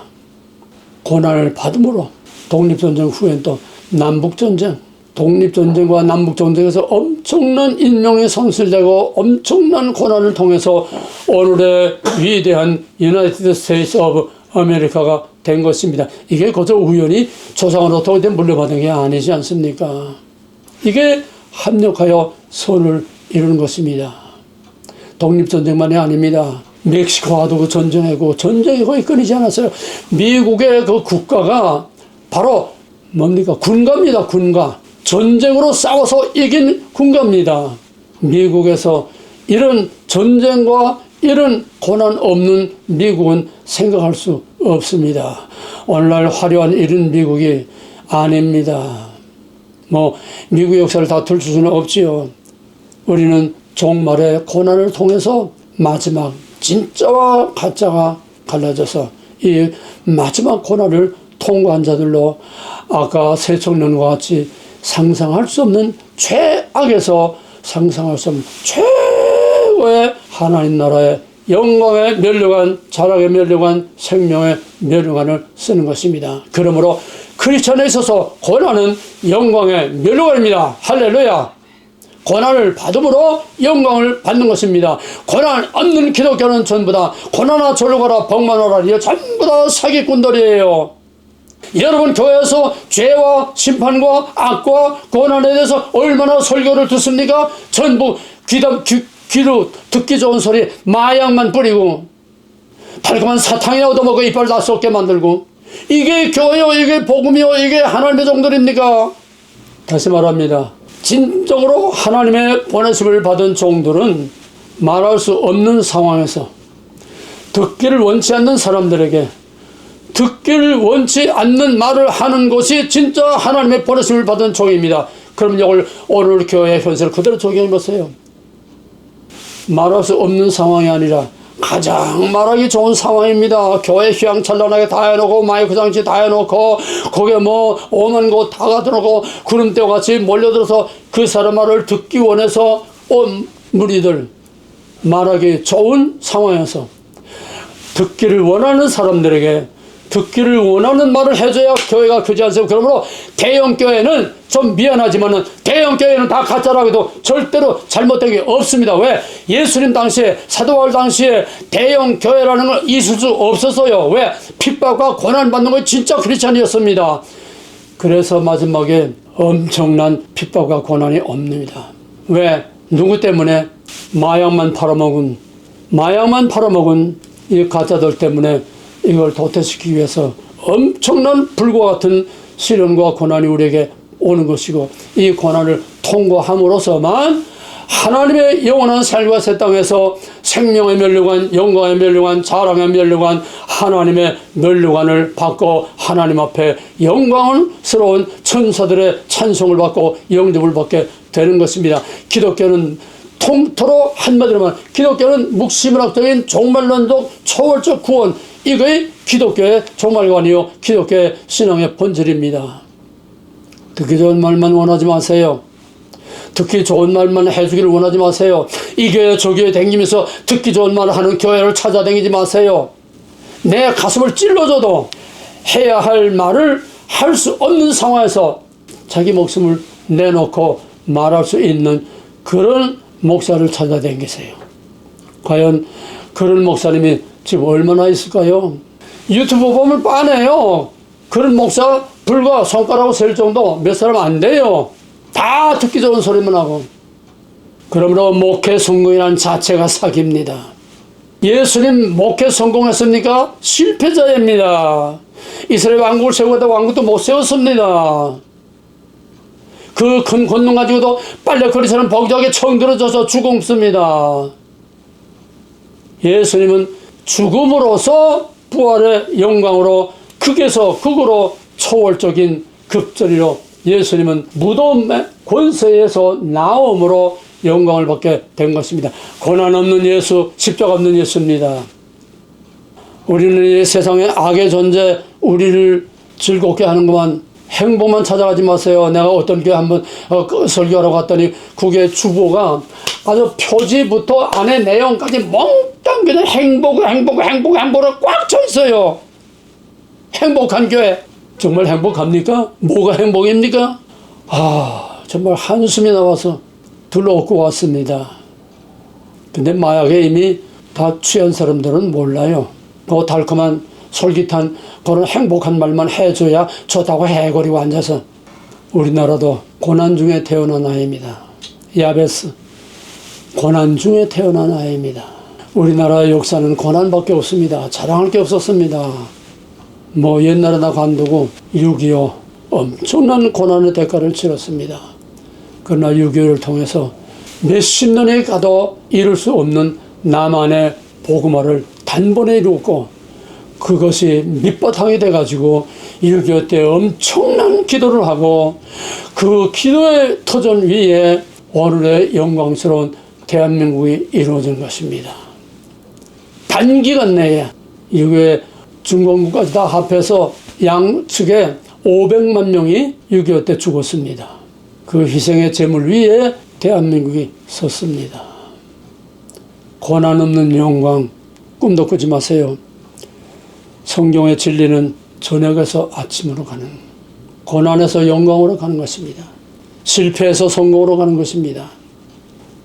고난을 받음으로 독립전쟁 후엔 또 남북전쟁, 독립전쟁과 남북전쟁에서 엄청난 인명이 손실되고 엄청난 고난을 통해서 오늘의 위대한 유나이티드 스테이트 오브 아메리카가 된 것입니다. 이게 그저 우연히 조상으로부터 물려받은 게 아니지 않습니까? 이게 합력하여 선을 이루는 것입니다. 독립전쟁만이 아닙니다. 멕시코와도 그 전쟁이 거의 끊이지 않았어요. 미국의 그 국가가 바로 뭡니까? 군가입니다. 군가. 전쟁으로 싸워서 이긴 군가입니다. 미국에서 이런 전쟁과 이런 고난 없는 미국은 생각할 수 없습니다. 오늘날 화려한 이런 미국이 아닙니다. 미국 역사를 다툴 수는 없지요. 우리는 종말의 고난을 통해서 마지막 진짜와 가짜가 갈라져서 이 마지막 고난을 통과한 자들로 아까 새 청년과 같이 상상할 수 없는 최악에서 상상할 수 없는 최고의 하나님 나라의 영광의 면류관, 자락의 면류관, 생명의 면류관을 쓰는 것입니다. 그러므로 크리스천에 있어서 고난은 영광의 면류관입니다. 할렐루야. 고난을 받음으로 영광을 받는 것입니다. 고난 없는 기독교는 전부 다 고난아 절로 가라 복만 오라, 이거 전부 다 사기꾼들이에요. 여러분 교회에서 죄와 심판과 악과 고난에 대해서 얼마나 설교를 듣습니까? 전부 귀로 듣기 좋은 소리 마약만 뿌리고 달콤한 사탕이나 얻어먹고 이빨 다 썩게 만들고, 이게 교회요, 이게 복음이요, 이게 하나님의 종들입니까? 다시 말합니다. 진정으로 하나님의 보내심을 받은 종들은 말할 수 없는 상황에서 듣기를 원치 않는 사람들에게 듣기를 원치 않는 말을 하는 것이 진짜 하나님의 보내심을 받은 종입니다. 그럼 이걸 오늘 교회의 현실을 그대로 적용해 보세요. 말할 수 없는 상황이 아니라 가장 말하기 좋은 상황입니다. 교회 휘황찬란하게 다 해놓고 마이크 장치 다 해놓고 거기에 오만 곳 다 가둬놓고 구름대와 같이 몰려들어서 그 사람 말을 듣기 원해서 온 무리들, 말하기 좋은 상황에서 듣기를 원하는 사람들에게 듣기를 원하는 말을 해줘야 교회가 크지 않습니까? 그러므로 대형교회는 좀 미안하지만은 대형교회는 다 가짜라고 해도 절대로 잘못된 게 없습니다. 왜? 예수님 당시에, 사도바울 당시에 대형교회라는 걸 있을 수 없었어요. 왜? 핍박과 고난받는 거 진짜 크리스찬이었습니다. 그래서 마지막에 엄청난 핍박과 고난이 옵니다. 왜? 누구 때문에? 마약만 팔아먹은 이 가짜들 때문에 이걸 도태시키기 위해서 엄청난 불과 같은 시련과 고난이 우리에게 오는 것이고, 이 고난을 통과함으로써만 하나님의 영원한 삶과 새 땅에서 생명의 면류관, 영광의 면류관, 자랑의 면류관, 하나님의 면류관을 받고 하나님 앞에 영광스러운 천사들의 찬송을 받고 영접을 받게 되는 것입니다. 기독교는 통틀어 한마디로 말하면 기독교는 묵시문학적인 종말론적 초월적 구원, 이거의 기독교의 종말관이요 기독교의 신앙의 본질입니다. 듣기 좋은 말만 원하지 마세요. 듣기 좋은 말만 해주기를 원하지 마세요. 이 교회 저 교회 다니면서 듣기 좋은 말을 하는 교회를 찾아다니지 마세요. 내 가슴을 찔러줘도 해야 할 말을 할 수 없는 상황에서 자기 목숨을 내놓고 말할 수 있는 그런 목사를 찾아다니세요. 과연 그런 목사님이 지금 얼마나 있을까요? 유튜브 보면 뻔해요. 그런 목사 불과 손가락으로 셀 정도 몇 사람 안 돼요. 다 듣기 좋은 소리만 하고. 그러므로 목회 성공이라는 자체가 사기입니다. 예수님 목회 성공했습니까? 실패자입니다. 이스라엘 왕국을 세우다 왕국도 못 세웠습니다. 그 큰 권능 가지고도 빨래거리처럼 복잡하게 청들어져서 죽었습니다. 예수님은 죽음으로써 부활의 영광으로 극에서 극으로 초월적인 급전이로 예수님은 무덤의 권세에서 나옴으로 영광을 받게 된 것입니다. 고난 없는 예수, 십자가 없는 예수입니다. 우리는 이 세상에 악의 존재, 우리를 즐겁게 하는 것만, 행복만 찾아가지 마세요. 내가 어떤 교회 한번 설교하러 갔더니 그게 주보가 아주 표지부터 안에 내용까지 몽땅 그냥 행복으로 꽉 차 있어요. 행복한 교회. 정말 행복합니까? 뭐가 행복입니까? 정말 한숨이 나와서 둘러엎고 왔습니다. 근데 마약에 이미 다 취한 사람들은 몰라요. 그 달콤한 솔깃한 그런 행복한 말만 해줘야 좋다고 해거리고 앉아서. 우리나라도 고난 중에 태어난 아이입니다. 야베스, 고난 중에 태어난 아이입니다. 우리나라의 역사는 고난밖에 없습니다. 자랑할 게 없었습니다. 옛날에 나 관두고 6.25 엄청난 고난의 대가를 치렀습니다. 그러나 6.25를 통해서 몇십 년에 가도 이룰 수 없는 나만의 복음화를 단번에 이루었고, 그것이 밑바탕이 돼가지고 6.25 때 엄청난 기도를 하고 그 기도의 터전 위에 오늘의 영광스러운 대한민국이 이루어진 것입니다. 단기간 내에 6.25의 중공군까지 다 합해서 양측에 500만 명이 6.25 때 죽었습니다. 그 희생의 제물 위에 대한민국이 섰습니다. 고난 없는 영광 꿈도 꾸지 마세요. 성경의 진리는 저녁에서 아침으로 가는, 고난에서 영광으로 가는 것입니다. 실패해서 성공으로 가는 것입니다.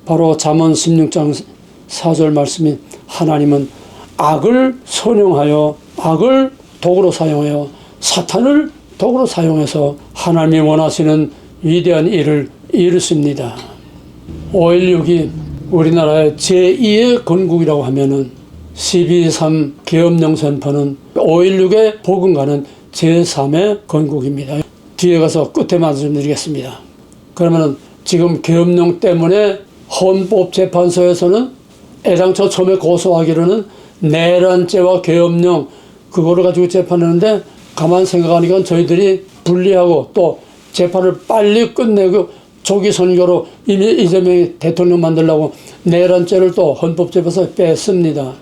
바로 잠언 16장 4절 말씀이 하나님은 악을 선용하여 악을 도구로 사용하여 사탄을 도구로 사용해서 하나님이 원하시는 위대한 일을 이루십니다. 5.16이 우리나라의 제2의 건국이라고 하면은 12.3 계엄령 선포는 5.16의 복음과는 제3의 건국입니다. 뒤에 가서 끝에 말씀드리겠습니다. 그러면은 지금 계엄령 때문에 헌법재판소에서는 애당초 처음에 고소하기로는 내란죄와 계엄령 그거를 가지고 재판하는데, 가만 생각하니까 저희들이 불리하고 또 재판을 빨리 끝내고 조기 선거로 이미 이재명이 대통령 만들려고 내란죄를 또 헌법재판소에 뺐습니다.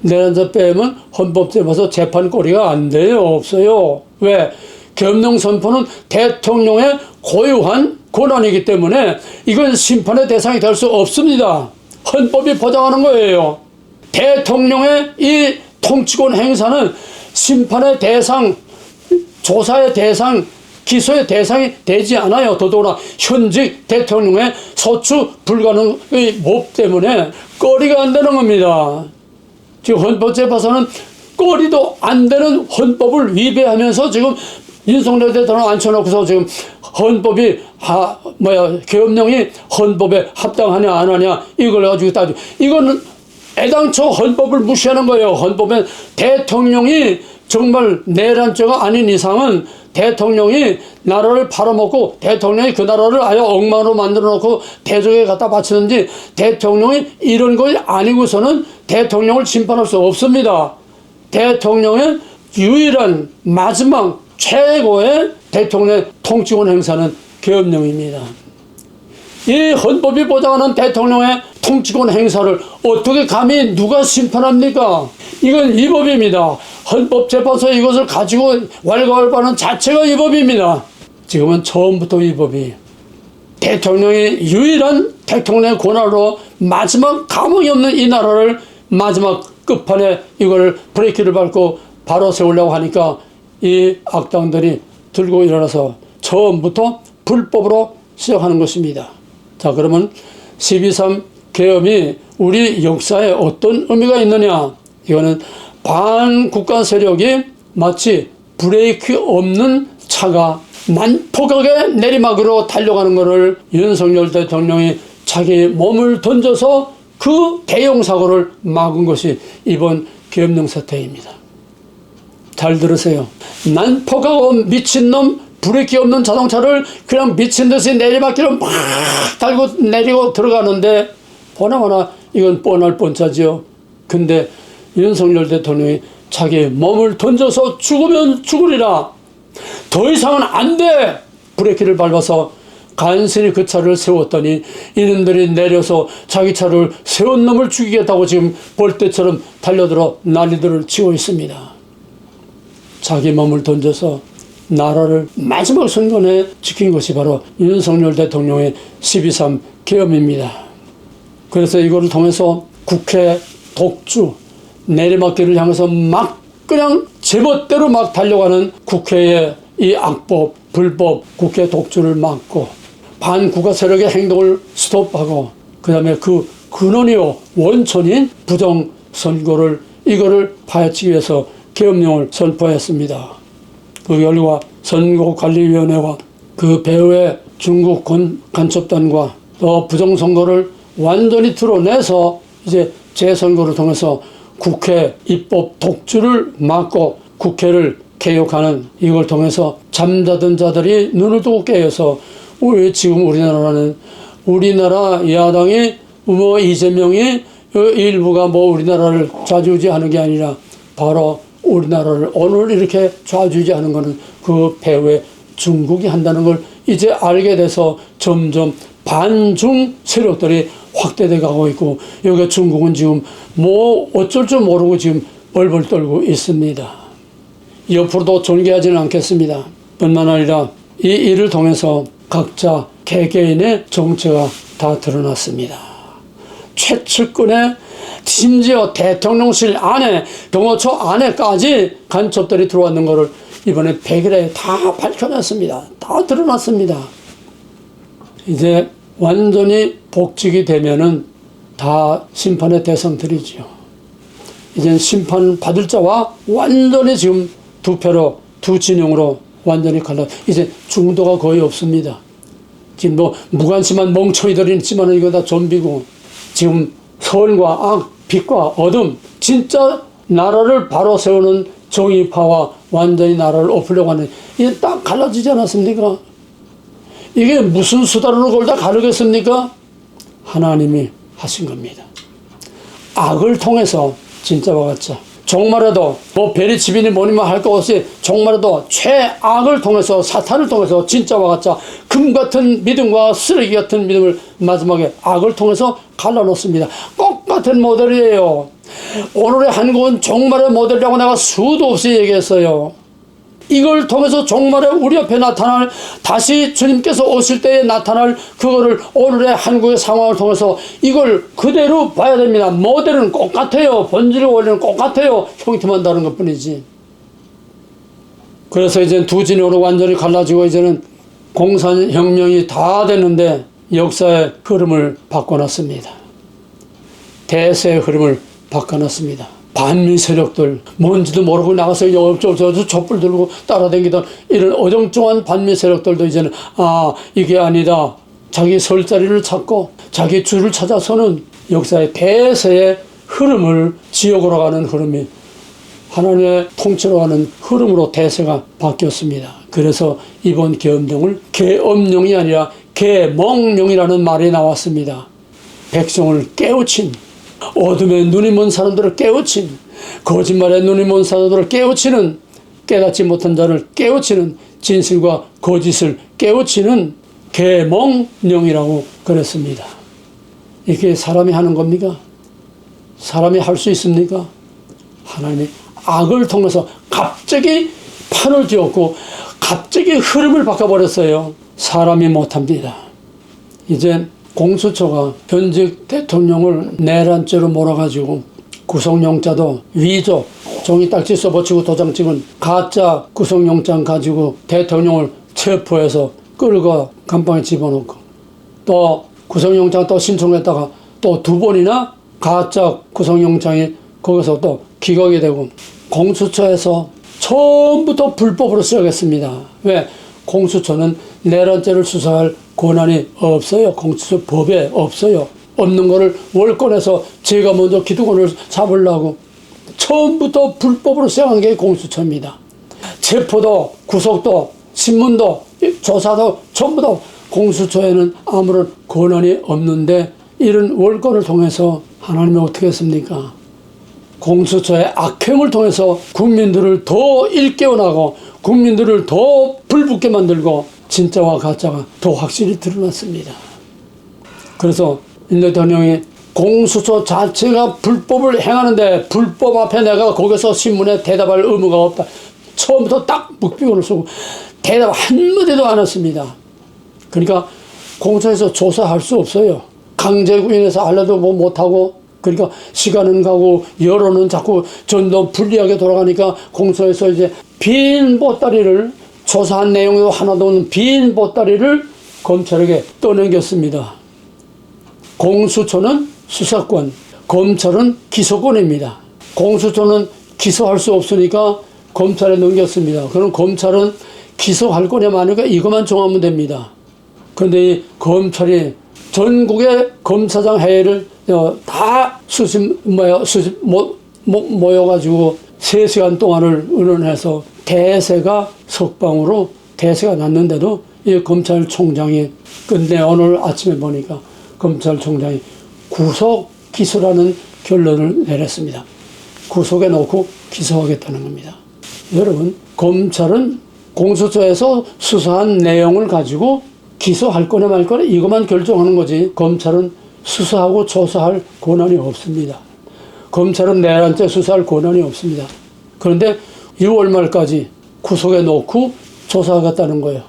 내란죄 빼면 헌법재판소 재판거리가 안 돼요. 없어요. 왜? 계엄령 선포는 대통령의 고유한 권한이기 때문에 이건 심판의 대상이 될 수 없습니다. 헌법이 보장하는 거예요. 대통령의 이 통치권 행사는 심판의 대상, 조사의 대상, 기소의 대상이 되지 않아요. 더더구나 현직 대통령의 소추 불가능의 법 때문에 거리가 안 되는 겁니다. 지금 헌법재판소는 거리도 안 되는 헌법을 위배하면서 지금 윤석열 대통령 앉혀놓고서 지금 헌법이 계엄령이 헌법에 합당하냐 안 하냐 이걸 가지고 따지고, 이거는 애당초 헌법을 무시하는 거예요. 헌법에 대통령이 정말 내란죄가 아닌 이상은 대통령이 나라를 팔아먹고 대통령이 그 나라를 아예 엉망으로 만들어 놓고 대적에 갖다 바치는지, 대통령이 이런 거 아니고서는 대통령을 심판할 수 없습니다. 대통령의 유일한 마지막 최고의 대통령의 통치권 행사는 계엄령입니다. 이 헌법이 보장하는 대통령의 통치권 행사를 어떻게 감히 누가 심판합니까? 이건 위법입니다. 헌법재판소에 이것을 가지고 왈가왈부하는 자체가 위법입니다. 지금은 처음부터 위법이. 대통령이 유일한 대통령의 권한으로 마지막 감흥이 없는 이 나라를 마지막 끝판에 이걸 브레이크를 밟고 바로 세우려고 하니까 이 악당들이 들고 일어나서 처음부터 불법으로 시작하는 것입니다. 자, 그러면 12.3 계엄이 우리 역사에 어떤 의미가 있느냐? 이거는 반국가 세력이 마치 브레이크 없는 차가 난폭하게 내리막으로 달려가는 것을 윤석열 대통령이 자기 몸을 던져서 그 대형 사고를 막은 것이 이번 계엄령 사태입니다. 잘 들으세요. 난폭하고 미친놈 브레이크 없는 자동차를 그냥 미친 듯이 내리막길을 막 달고 내리고 들어가는데 보나마나 이건 뻔할 뻔짜지요. 근데 윤석열 대통령이 자기 몸을 던져서 죽으면 죽으리라. 더 이상은 안 돼. 브레이크를 밟아서 간신히 그 차를 세웠더니 이놈들이 내려서 자기 차를 세운 놈을 죽이겠다고 지금 벌떼처럼 달려들어 난리들을 치고 있습니다. 자기 몸을 던져서 나라를 마지막 순간에 지킨 것이 바로 윤석열 대통령의 12.3 계엄입니다. 그래서 이거를 통해서 국회 독주, 내리막길을 향해서 막 그냥 제멋대로 막 달려가는 국회의 이 악법, 불법, 국회 독주를 막고 반국가 세력의 행동을 스톱하고 그 다음에 그 근원이요 원천인 부정선거를 이거를 파헤치기 위해서 계엄령을 선포했습니다. 그 결과 선거관리위원회와 그 배후의 중국 간첩단과 또 부정선거를 완전히 드러내서 이제 재선거를 통해서 국회 입법 독주를 막고 국회를 개혁하는 이걸 통해서 잠자던 자들이 눈을 뜨고 깨어서 왜 지금 우리나라는 우리나라 야당이 뭐 이재명이 일부가 뭐 우리나라를 좌지우지하는 게 아니라 바로 우리나라를 오늘 이렇게 좌지우지하는 것은 그 배후에 중국이 한다는 걸 이제 알게 돼서 점점 반중 세력들이 확대돼 가고 있고 여기 중국은 지금 뭐 어쩔 줄 모르고 지금 벌벌 떨고 있습니다. 옆으로도 존경하지는 않겠습니다. 뿐만 아니라 이 일을 통해서 각자 개개인의 정체가 다 드러났습니다. 최측근의 심지어 대통령실 안에 경호처 안에까지 간첩들이 들어왔는 것을 이번에 100일에 다 밝혀냈습니다. 다 드러났습니다. 이제 완전히 복직이 되면은 다 심판의 대상들이죠. 이제 심판 받을 자와 완전히 지금 두 표로 두 진영으로 완전히 갈라. 이제 중도가 거의 없습니다. 지금 뭐 무관심한 멍청이들이 있지만 이거 다 좀비고 지금 선과 악, 빛과 어둠, 진짜 나라를 바로 세우는 정의파와 완전히 나라를 엎으려고 하는 이게 딱 갈라지지 않았습니까? 이게 무슨 수다로 그걸 다 가르겠습니까? 하나님이 하신 겁니다. 악을 통해서 진짜와 가짜 정말에도 뭐 별의 집이니 뭐니만 할 것 없이 정말에도 최악을 통해서 사탄을 통해서 진짜와 가짜 금 같은 믿음과 쓰레기 같은 믿음을 마지막에 악을 통해서 갈라놓습니다. 똑같은 모델이에요. 오늘의 한국은 종말의 모델이라고 내가 수도 없이 얘기했어요. 이걸 통해서 종말에 우리 앞에 나타날 다시 주님께서 오실 때에 나타날 그거를 오늘의 한국의 상황을 통해서 이걸 그대로 봐야 됩니다. 모델은 똑같아요. 본질의 원리는 똑같아요. 형태만 다른 것뿐이지. 그래서 이제 두 진영으로 완전히 갈라지고 이제는 공산혁명이 다 됐는데 역사의 흐름을 바꿔놨습니다. 대세의 흐름을 바꿔놨습니다. 반미 세력들 뭔지도 모르고 나가서 어쩌고 촛불 들고 따라다니던 이런 어정쩡한 반미 세력들도 이제는 이게 아니다. 자기 설 자리를 찾고 자기 줄을 찾아서는 역사의 대세의 흐름을 지역으로 가는 흐름이 하나님의 통치로 가는 흐름으로 대세가 바뀌었습니다. 그래서 이번 계엄령을 계엄령이 아니라 계몽령이라는 말이 나왔습니다. 백성을 깨우친 어둠에 눈이 먼 사람들을 깨우친 거짓말에 눈이 먼 사람들을 깨우치는 깨닫지 못한 자를 깨우치는 진실과 거짓을 깨우치는 계몽령이라고 그랬습니다. 이게 사람이 하는 겁니까? 사람이 할 수 있습니까? 하나님이 악을 통해서 갑자기 판을 지었고 갑자기 흐름을 바꿔버렸어요. 사람이 못합니다. 이제 공수처가 현직 대통령을 내란죄로 몰아가지고 구속영장도 위조, 종이 딱지 써붙이고 도장 찍은 가짜 구속영장 가지고 대통령을 체포해서 끌고 감방에 집어넣고, 또 구속영장 또 신청했다가 또 2번이나 가짜 구속영장이 거기서 또 기각이 되고, 공수처에서 처음부터 불법으로 시작했습니다. 왜? 공수처는 내란죄를 수사할 권한이 없어요. 공수처 법에 없어요. 없는 거를 월권에서 제가 먼저 기득권을 잡으려고 처음부터 불법으로 시작한 게 공수처입니다. 체포도 구속도 신문도 조사도 전부 다 공수처에는 아무런 권한이 없는데, 이런 월권을 통해서 하나님이 어떻게 했습니까? 공수처의 악행을 통해서 국민들을 더 일깨워나고 국민들을 더 불붙게 만들고 진짜와 가짜가 더 확실히 드러났습니다. 그래서 윤 대통령이 공수처 자체가 불법을 행하는데 불법 앞에 내가 거기서 신문에 대답할 의무가 없다. 처음부터 딱 묵비권을 쓰고 대답 한마디도 안 했습니다. 그러니까 공수처에서 조사할 수 없어요. 강제구인해서 알려도 뭐 못하고, 그러니까 시간은 가고 여론은 자꾸 전도 불리하게 돌아가니까 공수처에서 이제 빈 보따리를, 조사한 내용도 하나도 없는 빈 보따리를 검찰에게 떠넘겼습니다. 공수처는 수사권, 검찰은 기소권입니다. 공수처는 기소할 수 없으니까 검찰에 넘겼습니다. 그럼 검찰은 기소할 거냐 마냐가 이것만 정하면 됩니다. 그런데 이 검찰이 전국의 검사장 회의를 다 모여가지고 3시간 동안을 의논해서 대세가 석방으로 대세가 났는데도 이 검찰총장이, 근데 오늘 아침에 보니까 검찰총장이 구속 기소라는 결론을 내렸습니다. 구속에 놓고 기소하겠다는 겁니다. 여러분, 검찰은 공수처에서 수사한 내용을 가지고 기소할 거냐 말 거냐 이것만 결정하는 거지, 검찰은 수사하고 조사할 권한이 없습니다. 검찰은 내란죄 수사할 권한이 없습니다. 그런데 6월 말까지 구속에 놓고 조사하겠다는 거예요.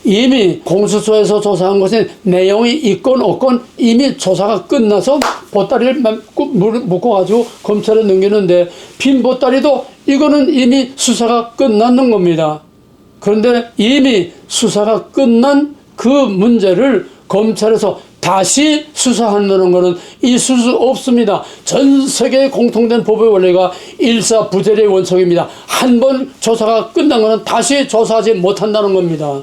이미 공수처에서 조사한 것에 내용이 있건 없건 이미 조사가 끝나서 보따리를 묶어가지고 검찰에 넘기는데, 빈 보따리도 이거는 이미 수사가 끝났는 겁니다. 그런데 이미 수사가 끝난 그 문제를 검찰에서 다시 수사한다는 것은 있을 수 없습니다. 전 세계에 공통된 법의 원리가 일사부재의 원칙입니다. 한 번 조사가 끝난 것은 다시 조사하지 못한다는 겁니다.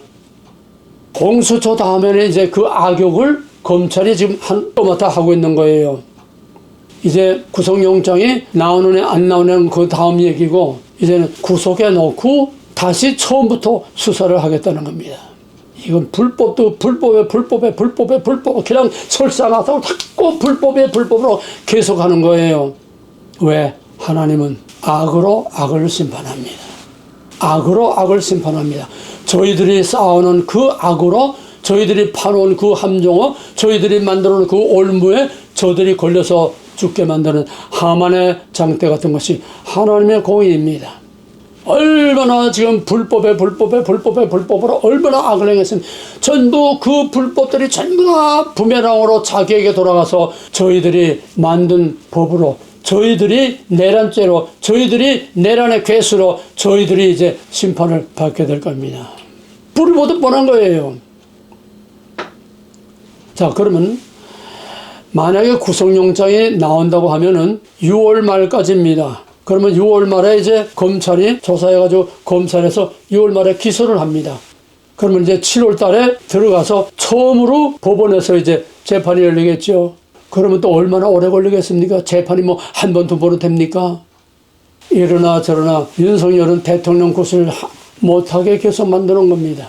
공수처 다음에는 이제 그 악역을 검찰이 지금 또맡아 하고 있는 거예요. 이제 구속영장이 나오느냐 안 나오느냐는 그 다음 얘기고, 이제는 구속해 놓고 다시 처음부터 수사를 하겠다는 겁니다. 이건 불법도 불법에 그냥 설사나서 자꾸 불법으로 계속하는 거예요. 왜? 하나님은 악으로 악을 심판합니다. 악으로 악을 심판합니다. 저희들이 쌓아놓은 그 악으로, 저희들이 파놓은 그 함정어, 저희들이 만들어놓은 그 올무에 저들이 걸려서 죽게 만드는 하만의 장대 같은 것이 하나님의 공의입니다. 얼마나 지금 불법으로 얼마나 악을 행했으면 전부 그 불법들이 전부 다 부메랑으로 자기에게 돌아가서 저희들이 만든 법으로, 저희들이 내란죄로, 저희들이 내란의 괴수로 저희들이 이제 심판을 받게 될 겁니다. 불이 보듯 뻔한 거예요. 자, 그러면 만약에 구속영장이 나온다고 하면은 6월 말까지입니다. 그러면 6월 말에 이제 검찰이 조사해가지고 검찰에서 6월 말에 기소를 합니다. 그러면 이제 7월 달에 들어가서 처음으로 법원에서 이제 재판이 열리겠죠. 그러면 또 얼마나 오래 걸리겠습니까? 재판이 뭐 한 번, 2번은 됩니까? 이러나 저러나 윤석열은 대통령 구슬 못하게 계속 만드는 겁니다.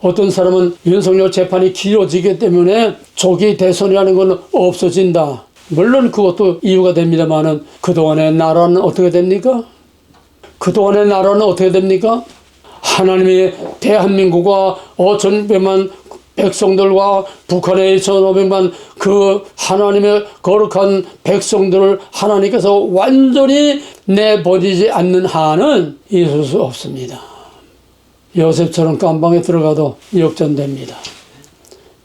어떤 사람은 윤석열 재판이 길어지기 때문에 조기 대선이라는 건 없어진다. 물론 그것도 이유가 됩니다만은, 그동안의 나라는 어떻게 됩니까? 그동안의 나라는 어떻게 됩니까? 하나님이 대한민국과 5,100만 백성들과 북한의 2,500만 그 하나님의 거룩한 백성들을 하나님께서 완전히 내버리지 않는 한은 있을 수 없습니다. 요셉처럼 감방에 들어가도 역전됩니다.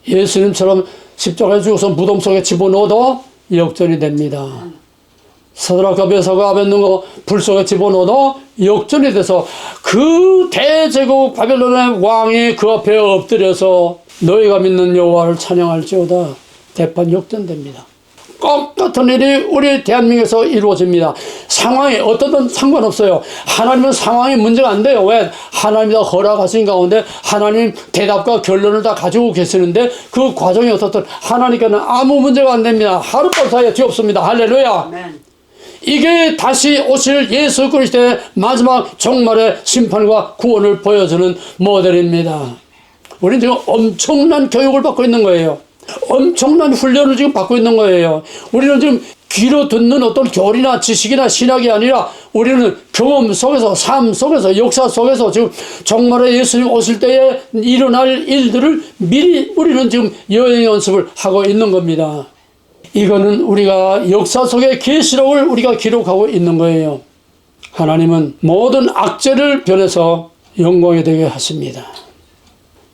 예수님처럼 십자가에 죽어서 무덤 속에 집어넣어도 역전이 됩니다. 사드락과 메삭과 아벳느고 불 속에 집어넣어도 역전이 돼서 그 대제국 바벨론의 왕이 그 앞에 엎드려서 너희가 믿는 여호와를 찬양할지어다. 대판 역전됩니다. 똑같은 일이 우리 대한민국에서 이루어집니다. 상황이 어떻든 상관없어요. 하나님은 상황이 문제가 안 돼요. 왜? 하나님이 다 허락하신 가운데 하나님 대답과 결론을 다 가지고 계시는데 그 과정이 어떻든 하나님께는 아무 문제가 안 됩니다. 하룻밤 사이에 뒤엎습니다. 할렐루야. 아멘. 이게 다시 오실 예수 그리스도의 마지막 종말의 심판과 구원을 보여주는 모델입니다. 우리는 지금 엄청난 교육을 받고 있는 거예요. 엄청난 훈련을 지금 받고 있는 거예요. 우리는 지금 귀로 듣는 어떤 교리나 지식이나 신학이 아니라 우리는 경험 속에서, 삶 속에서, 역사 속에서 지금 정말의 예수님 오실 때에 일어날 일들을 미리 우리는 지금 여행 연습을 하고 있는 겁니다. 이거는 우리가 역사 속의 계시록을 우리가 기록하고 있는 거예요. 하나님은 모든 악재를 변해서 영광이 되게 하십니다.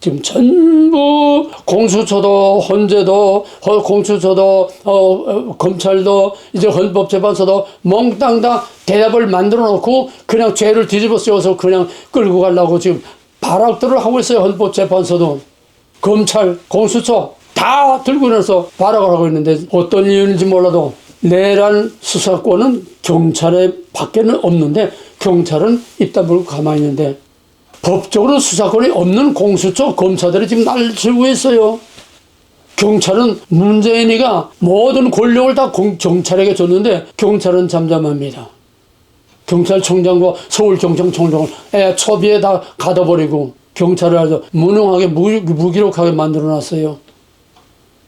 지금 전부 공수처도 헌재도 공수처도 검찰도 이제 헌법재판소도 몽땅 다 대답을 만들어 놓고 그냥 죄를 뒤집어 씌워서 그냥 끌고 가려고 지금 발악들을 하고 있어요. 헌법재판소도 검찰 공수처 다 들고 일어나서 발악을 하고 있는데 어떤 이유인지 몰라도 내란 수사권은 경찰에 밖에는 없는데 경찰은 입 다물고 가만히 있는데 법적으로 수사권이 없는 공수처 검사들이 지금 난리를 치고 있어요. 경찰은 문재인이가 모든 권력을 다 경찰에게 줬는데 경찰은 잠잠합니다. 경찰청장과 서울경찰청장을 초비에 다 가둬버리고 경찰을 아주 무능하게 무기력하게 만들어놨어요.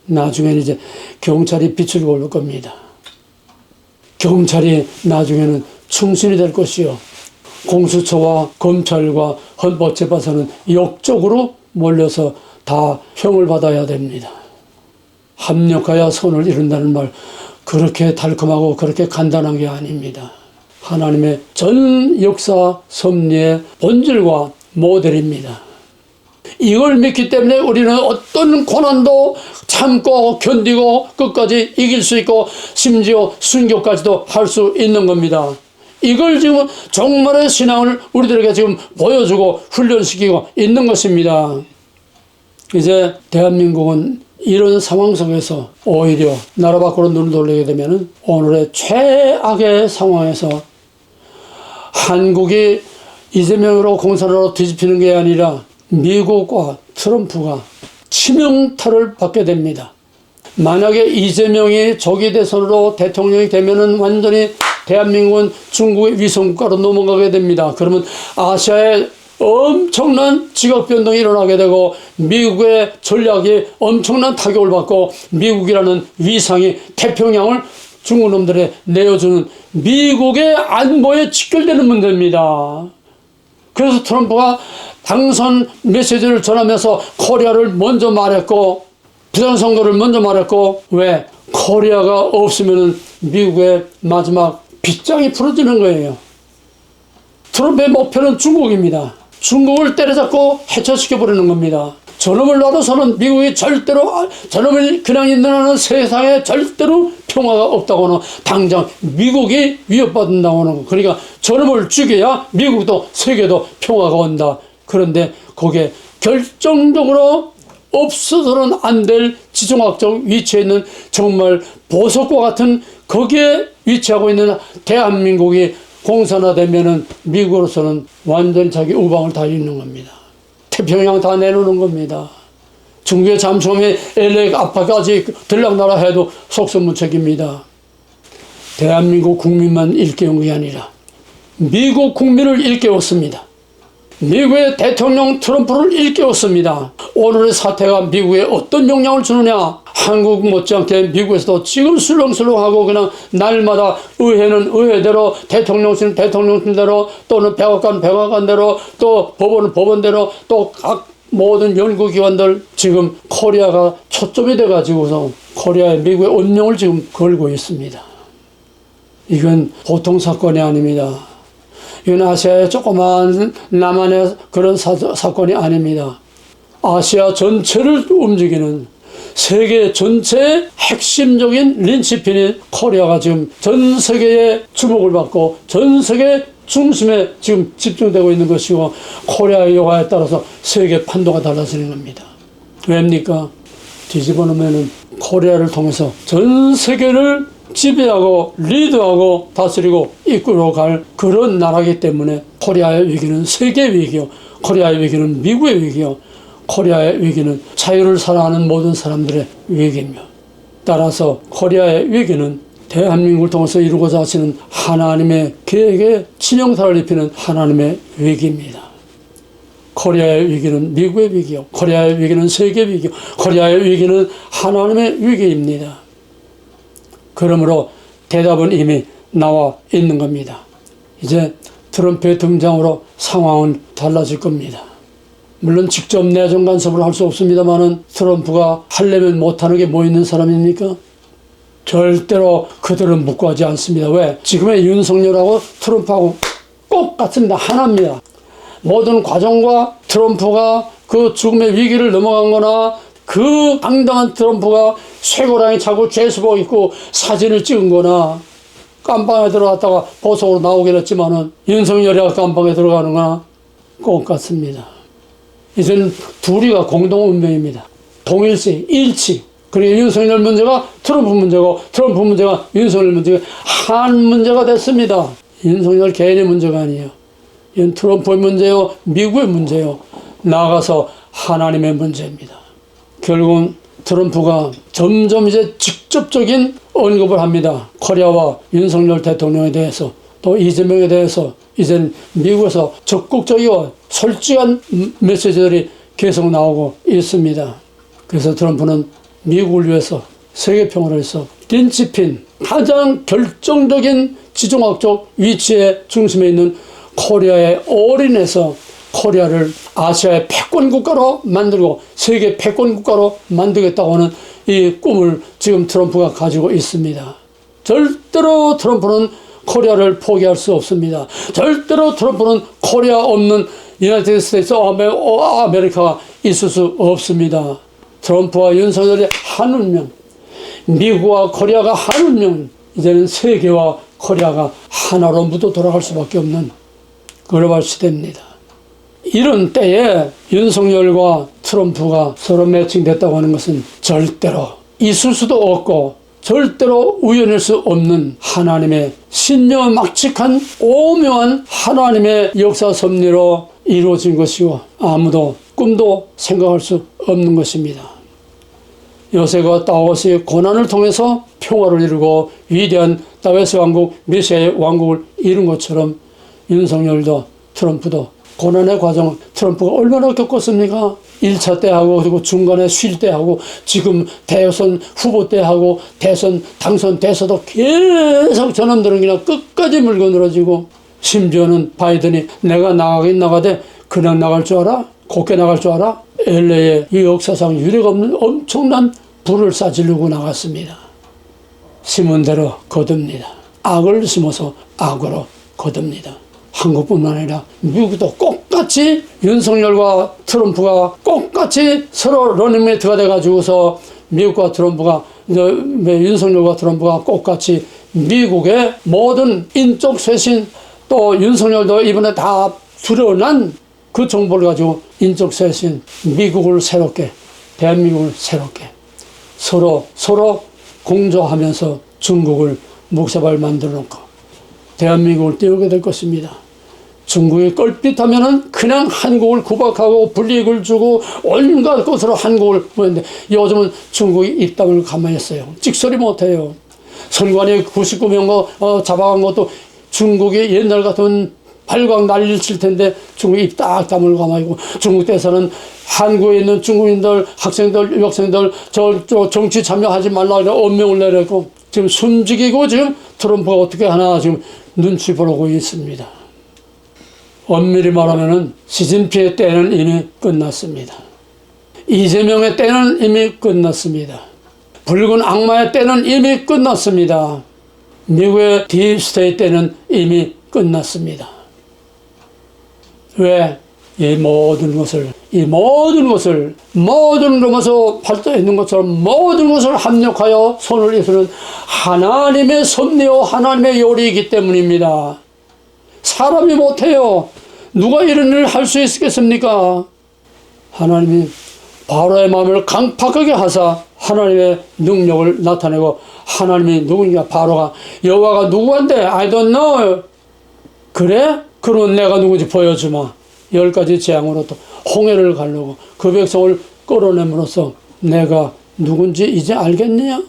나중에는 이제 경찰이 빛을 걸을 겁니다. 경찰이 나중에는 충신이 될 것이요. 공수처와 검찰과 헌법재판소는 역적으로 몰려서 다 형을 받아야 됩니다. 합력하여 선을 이룬다는 말 그렇게 달콤하고 그렇게 간단한 게 아닙니다. 하나님의 전 역사 섭리의 본질과 모델입니다. 이걸 믿기 때문에 우리는 어떤 고난도 참고 견디고 끝까지 이길 수 있고 심지어 순교까지도 할 수 있는 겁니다. 이걸 지금 정말의 신앙을 우리들에게 지금 보여주고 훈련시키고 있는 것입니다. 이제 대한민국은 이런 상황 속에서 오히려 나라 밖으로 눈을 돌리게 되면 오늘의 최악의 상황에서 한국이 이재명으로 공산으로 뒤집히는 게 아니라 미국과 트럼프가 치명타를 받게 됩니다. 만약에 이재명이 조기 대선으로 대통령이 되면은 완전히 대한민국은 중국의 위성국가로 넘어가게 됩니다. 그러면 아시아에 엄청난 지각 변동이 일어나게 되고 미국의 전략이 엄청난 타격을 받고 미국이라는 위상이 태평양을 중국 놈들에 내어주는 미국의 안보에 직결되는 문제입니다. 그래서 트럼프가 당선 메시지를 전하면서 코리아를 먼저 말했고 부산선거를 먼저 말했고 왜? 코리아가 없으면 미국의 마지막 빗장이 풀어지는 거예요. 트럼프의 목표는 중국입니다. 중국을 때려잡고 해체시켜버리는 겁니다. 저놈을 놔둬서는 미국이 절대로 저놈을 그냥 있는 세상에 절대로 평화가 없다고는 당장 미국이 위협받는다고는 거. 그러니까 저놈을 죽여야 미국도 세계도 평화가 온다. 그런데 거기에 결정적으로 없어서는 안 될 지정학적 위치에 있는 정말 보석과 같은 거기에 위치하고 있는 대한민국이 공산화되면은 미국으로서는 완전히 자기 우방을 다 잃는 겁니다. 태평양 다 내놓는 겁니다. 중국의 잠수함이 LA 앞까지 들락날락 해도 속수무책입니다. 대한민국 국민만 일깨운 게 아니라 미국 국민을 일깨웠습니다. 미국의 대통령 트럼프를 일깨웠습니다. 오늘의 사태가 미국에 어떤 영향을 주느냐? 한국 못지않게 미국에서도 지금 술렁술렁하고 그냥 날마다 의회는 의회대로 대통령실은 대통령실대로 또는 백악관 백악관대로 또 법원은 법원대로 또 각 모든 연구기관들 지금 코리아가 초점이 돼가지고서 코리아에 미국의 운명을 지금 걸고 있습니다. 이건 보통 사건이 아닙니다. 이건 아시아의 조그만 남한의 그런 사건이 아닙니다. 아시아 전체를 움직이는 세계 전체의 핵심적인 린치핀인 코리아가 지금 전 세계의 주목을 받고 전 세계 중심에 지금 집중되고 있는 것이고, 코리아의 요가에 따라서 세계 판도가 달라지는 겁니다. 왜입니까? 뒤집어 놓으면은 코리아를 통해서 전 세계를 지배하고 리드하고 다스리고 이끌어갈 그런 나라이기 때문에 코리아의 위기는 세계 위기요, 코리아의 위기는 미국의 위기요, 코리아의 위기는 자유를 사랑하는 모든 사람들의 위기이며, 따라서 코리아의 위기는 대한민국을 통해서 이루고자 하시는 하나님의 계획에 치명타를 입히는 하나님의 위기입니다. 코리아의 위기는 미국의 위기요, 코리아의 위기는 세계 위기요, 코리아의 위기는 하나님의 위기입니다. 그러므로 대답은 이미 나와 있는 겁니다. 이제 트럼프의 등장으로 상황은 달라질 겁니다. 물론 직접 내정 간섭을 할 수 없습니다만은 트럼프가 하려면 못하는 게 뭐 있는 사람입니까? 절대로 그들은 묵과하지 않습니다. 왜? 지금의 윤석열하고 트럼프하고 꼭 같습니다. 하나입니다. 모든 과정과 트럼프가 그 죽음의 위기를 넘어간 거나 그 당당한 트럼프가 쇠고랑이 차고 죄수복 입고 사진을 찍은 거나 깜방에 들어갔다가 보석으로 나오긴 했지만은 윤석열이가 깜방에 들어가는 거나 꼭 같습니다. 이제는 둘이가 공동 운명입니다. 동일시, 일치. 그리고 윤석열 문제가 트럼프 문제고 트럼프 문제가 윤석열 문제가 한 문제가 됐습니다. 윤석열 개인의 문제가 아니에요. 이건 트럼프의 문제요, 미국의 문제요, 나아가서 하나님의 문제입니다. 결국은 트럼프가 점점 이제 직접적인 언급을 합니다. 코리아와 윤석열 대통령에 대해서, 또 이재명에 대해서 이제는 미국에서 적극적이고 솔직한 메시지들이 계속 나오고 있습니다. 그래서 트럼프는 미국을 위해서, 세계 평화를 위해서 린치핀, 가장 결정적인 지정학적 위치의 중심에 있는 코리아에 올인해서 코리아를 아시아의 패권 국가로 만들고 세계 패권 국가로 만들겠다고 하는 이 꿈을 지금 트럼프가 가지고 있습니다. 절대로 트럼프는 코리아를 포기할 수 없습니다. 절대로 트럼프는 코리아 없는 유나이티드 스테이트 아메리카가 있을 수 없습니다. 트럼프와 윤석열의 한 운명, 미국과 코리아가 한 운명, 이제는 세계와 코리아가 하나로 묻어 돌아갈 수밖에 없는 글로벌 시대입니다. 이런 때에 윤석열과 트럼프가 서로 매칭됐다고 하는 것은 절대로 있을 수도 없고 절대로 우연일 수 없는 하나님의 신묘막측한 오묘한 하나님의 역사 섭리로 이루어진 것이고 아무도 꿈도 생각할 수 없는 것입니다. 요새가 다윗이 고난을 통해서 평화를 이루고 위대한 다윗의 왕국, 메시아의 왕국을 이룬 것처럼 윤석열도 트럼프도 고난의 과정 트럼프가 얼마나 겪었습니까? 1차 때 하고 그리고 중간에 쉴 때 하고 지금 대선 후보 때 하고 대선 당선 돼서도 계속 저놈들은 그냥 끝까지 물고 늘어지고 심지어는 바이든이 내가 나가긴 나가되 그냥 나갈 줄 알아? 곱게 나갈 줄 알아? LA에 이 역사상 유례가 없는 엄청난 불을 싸지르고 나갔습니다. 심은 대로 거둡니다. 악을 심어서 악으로 거둡니다. 한국뿐만 아니라 미국도 똑같이 윤석열과 트럼프가 똑같이 서로 러닝메이트가 돼가지고서 미국과 트럼프가 윤석열과 트럼프가 똑같이 미국의 모든 인적 쇄신 또 윤석열도 이번에 다 드러난 그 정보를 가지고 인적 쇄신 미국을 새롭게 대한민국을 새롭게 서로 공조하면서 중국을 묵사발 만들어 놓고 대한민국을 띄우게 될 것입니다. 중국이 껄핏하면은 그냥 한국을 구박하고 불이익을 주고 온갖 것으로 한국을 보는데 요즘은 중국이 입담을 가만히 했어요. 찍소리 못해요. 선관위 99명 잡아간 것도 중국이 옛날 같은 발광 난리를 칠 텐데 중국이 입 딱 다물고 가만히 있고 중국 대사는 한국에 있는 중국인들, 학생들, 유학생들 저 정치 참여하지 말라 그래 엄명을 내렸고 지금 숨죽이고 지금 트럼프가 어떻게 하나 지금 눈치 보고 있습니다. 엄밀히 말하면은 시진핑의 때는 이미 끝났습니다. 이재명의 때는 이미 끝났습니다. 붉은 악마의 때는 이미 끝났습니다. 미국의 딥스테이트 때는 이미 끝났습니다. 왜? 이 모든 것을 모든 로마서 8장에 있는 것처럼 모든 것을 합력하여 손을 이루는 하나님의 섭리요 하나님의 요리이기 때문입니다. 사람이 못해요. 누가 이런 일을 할 수 있겠습니까? 하나님이 바로의 마음을 강팍하게 하사 하나님의 능력을 나타내고, 하나님이 누구니까? 바로가 여호와가 누구한테? I don't know. 그래? 그럼 내가 누군지 보여주마. 10가지 재앙으로 또 홍해를 가르고 그 백성을 끌어내므로써 내가 누군지 이제 알겠느냐?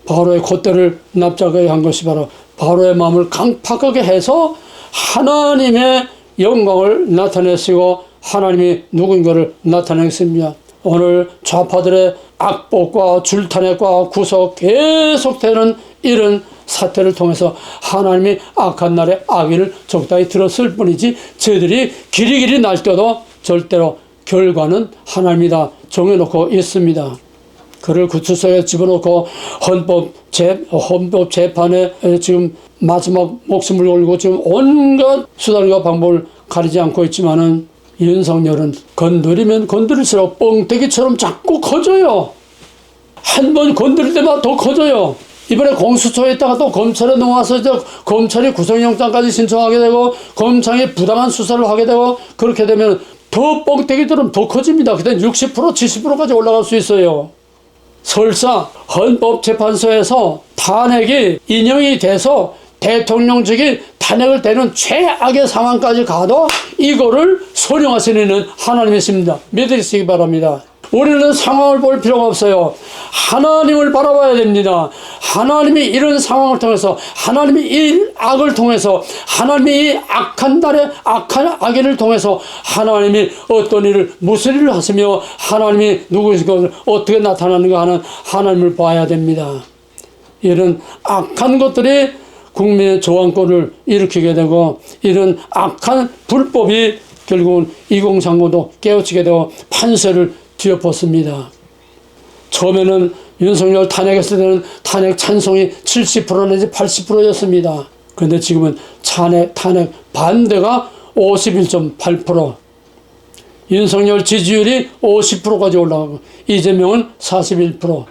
바로의 콧대를 납작하게 한 것이 바로 바로의 마음을 강팍하게 해서 하나님의 영광을 나타내시고 하나님이 누군가를 나타내겠습니다. 오늘 좌파들의 악법과 줄타넷과 구속 계속되는 이런 사태를 통해서 하나님이 악한 날에 악인을 적당히 들었을 뿐이지, 저희들이 길이길이 날 때도 절대로 결과는 하나님이 다 정해놓고 있습니다. 그를 구치소에 집어넣고 헌법 재판에 지금 마지막 목숨을 걸고 지금 온갖 수단과 방법을 가리지 않고 있지만은, 윤석열은 건드리면 건드릴수록 뻥튀기처럼 자꾸 커져요. 한 번 건드릴 때마다 더 커져요. 이번에 공수처에 있다가 또 검찰에 넘어와서 이제 검찰이 구속영장까지 신청하게 되고 검찰이 부당한 수사를 하게 되고, 그렇게 되면 더 뻥튀기들은 더 커집니다. 그때 60% 70%까지 올라갈 수 있어요. 설사 헌법재판소에서 탄핵이 인용이 돼서 대통령직이 탄핵을 되는 최악의 상황까지 가도 이거를 소령하시는 하나님이십니다. 믿으시기 바랍니다. 우리는 상황을 볼 필요가 없어요. 하나님을 바라봐야 됩니다. 하나님이 이런 상황을 통해서, 하나님이 이 악을 통해서, 하나님이 이 악한 날에 악한 악인을 통해서 하나님이 어떤 일을, 무슨 일을 하시며 하나님이 누구이시고 어떻게 나타나는가 하는 하나님을 봐야 됩니다. 이런 악한 것들이 국민의 저항권을 일으키게 되고, 이런 악한 불법이 결국은 2039도 깨우치게 되고 판세를 뒤엎었습니다. 처음에는 윤석열 탄핵했을 때는 탄핵 찬성이 70% 내지 80%였습니다. 그런데 지금은 탄핵 반대가 51.8%, 윤석열 지지율이 50%까지 올라가고 이재명은 41%.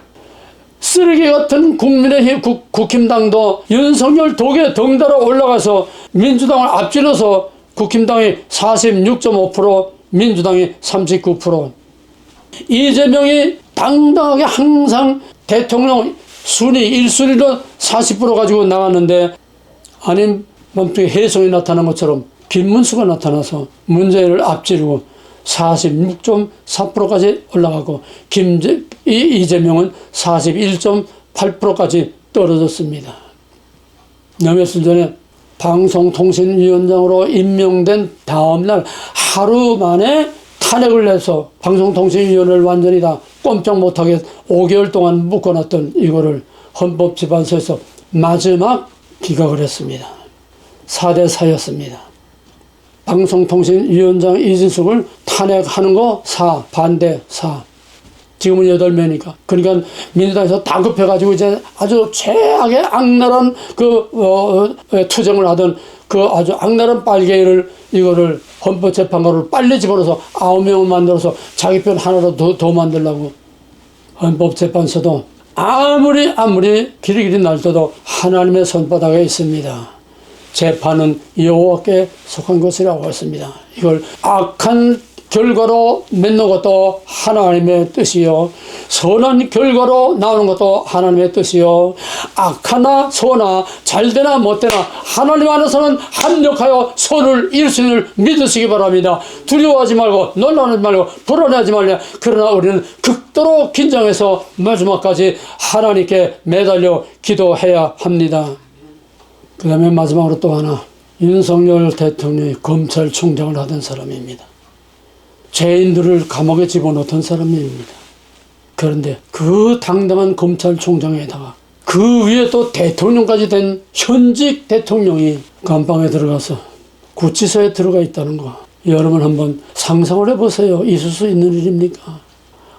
쓰레기 같은 국민의힘 국힘당도 윤석열 독에 덩달아 올라가서 민주당을 앞질러서 국힘당이 46.5%, 민주당이 39%. 이재명이 당당하게 항상 대통령 순위 1순위로 40% 가지고 나갔는데, 아닌 맘뚱이 혜성이 나타난 것처럼 김문수가 나타나서 문재인을 앞지르고 46.4%까지 올라가고, 이재명은 41.8%까지 떨어졌습니다. 며칠 전에 방송통신위원장으로 임명된 다음날 하루 만에 탄핵을 내서 방송통신위원회를 완전히 다 꼼짝 못하게 5개월 동안 묶어놨던 이거를 헌법재판소에서 마지막 기각을 했습니다. 4대4였습니다. 방송통신위원장 이진숙을 탄핵하는 거 4, 반대 4. 지금은 8명이니까. 그러니까 민주당에서 다급해가지고 이제 아주 최악의 악랄한 투쟁을 하던 그 아주 악랄한 빨갱이를, 이거를 헌법재판관으로 빨리 집어넣어서 9명을 만들어서 자기 편 하나로 더 만들려고. 헌법재판소도 아무리 길이길이 날 때도 하나님의 손바닥에 있습니다. 재판은 여호와께 속한 것이라고 했습니다. 이걸 악한 결과로 맺는 것도 하나님의 뜻이요, 선한 결과로 나오는 것도 하나님의 뜻이요, 악하나 선하나 잘되나 못되나 하나님 안에서는 합력하여 선을 이룰 수 있는 믿으시기 바랍니다. 두려워하지 말고 놀라지 말고 불안해하지 말려. 그러나 우리는 극도로 긴장해서 마지막까지 하나님께 매달려 기도해야 합니다. 그 다음에 마지막으로 또 하나, 윤석열 대통령이 검찰총장을 하던 사람입니다. 죄인들을 감옥에 집어넣던 사람입니다. 그런데 그 당당한 검찰총장에다가 그 위에 또 대통령까지 된 현직 대통령이 감방에 들어가서 구치소에 들어가 있다는 거, 여러분 한번 상상을 해보세요. 있을 수 있는 일입니까?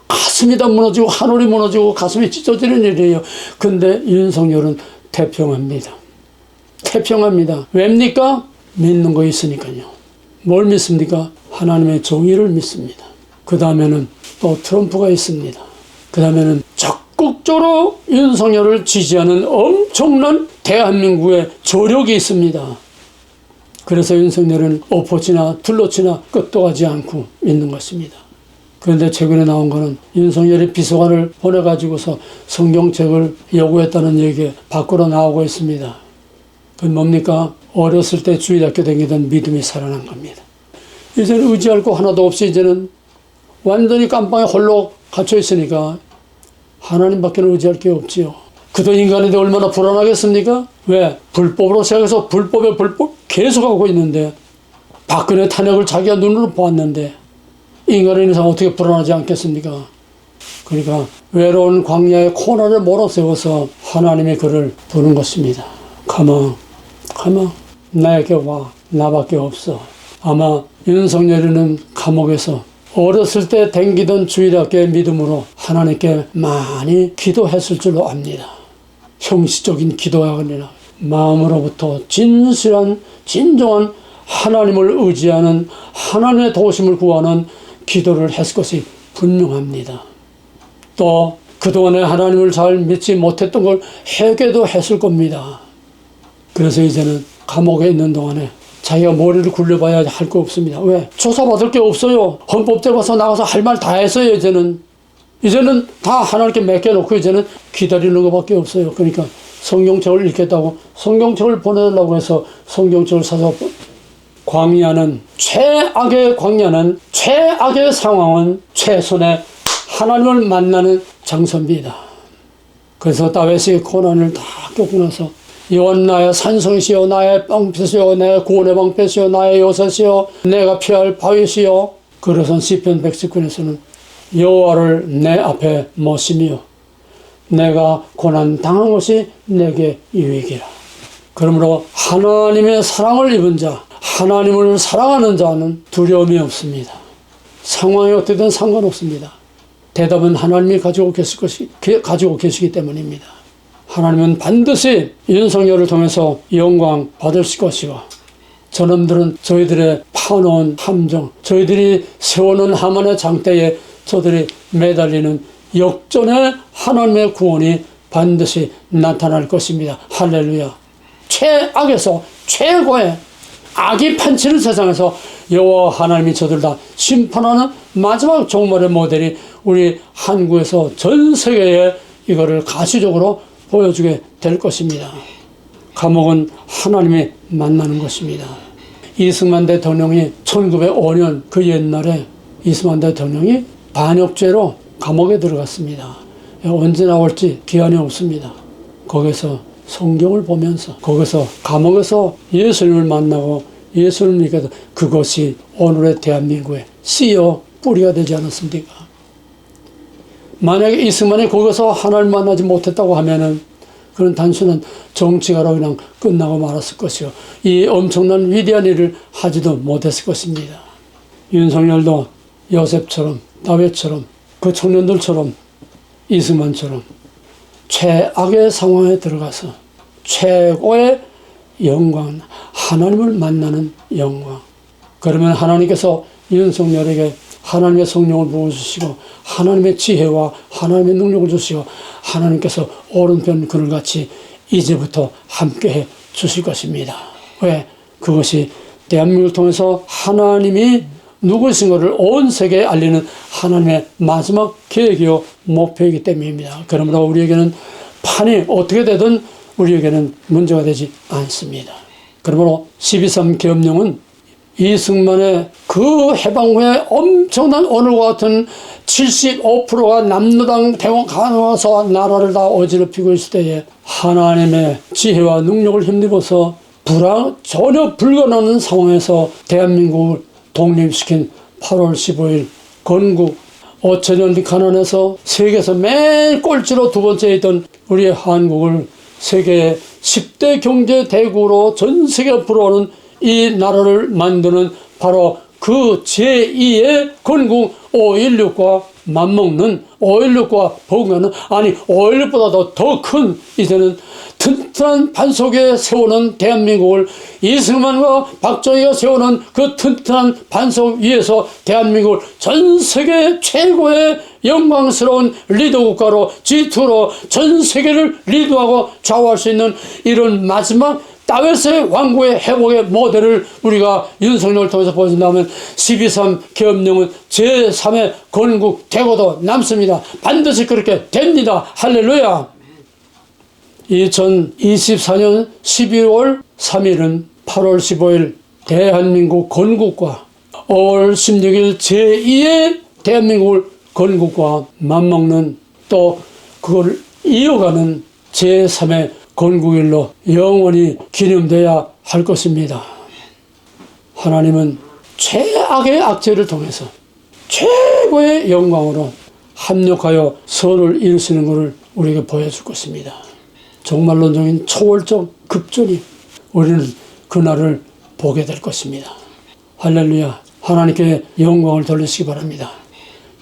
가슴이 다 무너지고 하늘이 무너지고 가슴이 찢어지는 일이에요. 근데 윤석열은 태평합니다. 왜입니까? 믿는 거 있으니까요. 뭘 믿습니까? 하나님의 정의를 믿습니다. 그 다음에는 또 트럼프가 있습니다. 그 다음에는 적극적으로 윤석열을 지지하는 엄청난 대한민국의 조력이 있습니다. 그래서 윤석열은 엎어치나 둘러치나 끝도 가지 않고 있는 것입니다. 그런데 최근에 나온 거는 윤석열이 비서관을 보내가지고서 성경책을 요구했다는 얘기 밖으로 나오고 있습니다. 그건 뭡니까? 어렸을 때 주일학교 다니던 믿음이 살아난 겁니다. 이제는 의지할 거 하나도 없이 이제는 완전히 깜빵에 홀로 갇혀 있으니까 하나님밖에 의지할 게 없지요. 그도 인간인데 얼마나 불안하겠습니까? 왜? 불법으로 시작해서 불법에 불법 계속하고 있는데, 박근혜 탄핵을 자기가 눈으로 보았는데 인간인 이상 어떻게 불안하지 않겠습니까? 그러니까 외로운 광야의 코너를 몰아세워서 하나님의 그를 부른 것입니다. 가만 나에게 와, 나밖에 없어. 아마 윤석열이는 감옥에서 어렸을 때 댕기던 주일학교의 믿음으로 하나님께 많이 기도했을 줄로 압니다. 형식적인 기도가 아니라 마음으로부터 진실한 진정한 하나님을 의지하는, 하나님의 도우심을 구하는 기도를 했을 것이 분명합니다. 또 그동안에 하나님을 잘 믿지 못했던 걸 회개도 했을 겁니다. 그래서 이제는 감옥에 있는 동안에 자기가 머리를 굴려봐야 할 거 없습니다. 왜? 조사받을 게 없어요. 헌법대로 가서 나가서 할 말 다 했어요. 이제는 다 하나님께 맡겨놓고 이제는 기다리는 것밖에 없어요. 그러니까 성경책을 읽겠다고 성경책을 보내달라고 해서 성경책을 사서, 광야는 최악의 상황은 최선의 하나님을 만나는 장소입니다. 그래서 다윗이 고난을 다 겪고 나서 여호와 나의 산성이시여, 나의 방패시여, 나의 구원의 방패시여, 나의 요새시여, 내가 피할 바위시여. 그래서 시편 119편에서는 여호와를 내 앞에 모시며 내가 고난 당한 것이 내게 유익이라. 그러므로 하나님의 사랑을 입은 자, 하나님을 사랑하는 자는 두려움이 없습니다. 상황이 어떻든 상관없습니다. 대답은 하나님이 가지고 계시기 때문입니다. 하나님은 반드시 윤석열을 통해서 영광 받으실 것이고, 저놈들은 저희들의 파놓은 함정, 저희들이 세워놓은 하만의 장대에 저들이 매달리는 역전의 하나님의 구원이 반드시 나타날 것입니다. 할렐루야. 최악에서 최고의 악이 판치는 세상에서 여호와 하나님이 저들 다 심판하는 마지막 종말의 모델이 우리 한국에서 전 세계에 이거를 가시적으로 보여주게 될 것입니다. 감옥은 하나님이 만나는 것입니다. 이승만 대통령이 1905년 그 옛날에 이승만 대통령이 반역죄로 감옥에 들어갔습니다. 언제 나올지 기한이 없습니다. 거기서 성경을 보면서, 거기서 감옥에서 예수님을 만나고 예수님을 믿게, 그것이 오늘의 대한민국의 씨여 뿌리가 되지 않았습니까? 만약에 이승만이 거기서 하나님을 만나지 못했다고 하면은 그런 단순한 정치가로 그냥 끝나고 말았을 것이요, 이 엄청난 위대한 일을 하지도 못했을 것입니다. 윤석열도 요셉처럼, 다윗처럼, 그 청년들처럼, 이승만처럼 최악의 상황에 들어가서 최고의 영광, 하나님을 만나는 영광. 그러면 하나님께서 윤석열에게 하나님의 성령을 부어주시고 하나님의 지혜와 하나님의 능력을 주시고 하나님께서 오른편 그늘같이 이제부터 함께해 주실 것입니다. 왜? 그것이 대한민국을 통해서 하나님이 누구신 것을 온 세계에 알리는 하나님의 마지막 계획이요 목표이기 때문입니다. 그러므로 우리에게는 판이 어떻게 되든 우리에게는 문제가 되지 않습니다. 그러므로 12.3 계엄령은 이승만의 그 해방 후에 엄청난 오늘과 같은 75%가 남로당 대원 가나와서 나라를 다 어지럽히고 있을 때에 하나님의 지혜와 능력을 힘입어서 전혀 불가능한 상황에서 대한민국을 독립시킨 8월 15일 건국 5천년 가난에서 세계에서 맨 꼴찌로 두 번째에 있던 우리 한국을 세계의 10대 경제 대국으로 전 세계가 부러워하는 이 나라를 만드는 바로 그 제2의 건국 5.16과 맞먹는 오일육과 버금가는, 아니 오일육보다도 더 큰 이제는 튼튼한 반석 위에 세우는 대한민국을, 이승만과 박정희가 세우는 그 튼튼한 반석 위에서 대한민국을 전 세계 최고의 영광스러운 리더 국가로, G2로 전 세계를 리드하고 좌우할 수 있는 이런 마지막 다윗의 왕국의 회복의 모델을 우리가 윤석열을 통해서 보여준다면 12.3 계엄령은 제3의 건국 되고도 남습니다. 반드시 그렇게 됩니다. 할렐루야. 2024년 12월 3일은 8월 15일 대한민국 건국과 5월 16일 제2의 대한민국을 건국과 맞먹는, 또 그걸 이어가는 제3의 건국일로 영원히 기념돼야 할 것입니다. 하나님은 최악의 악재를 통해서 최고의 영광으로 합력하여 선을 이루시는 것을 우리에게 보여줄 것입니다. 종말론적인 초월적 급전이 우리는 그날을 보게 될 것입니다. 할렐루야. 하나님께 영광을 돌리시기 바랍니다.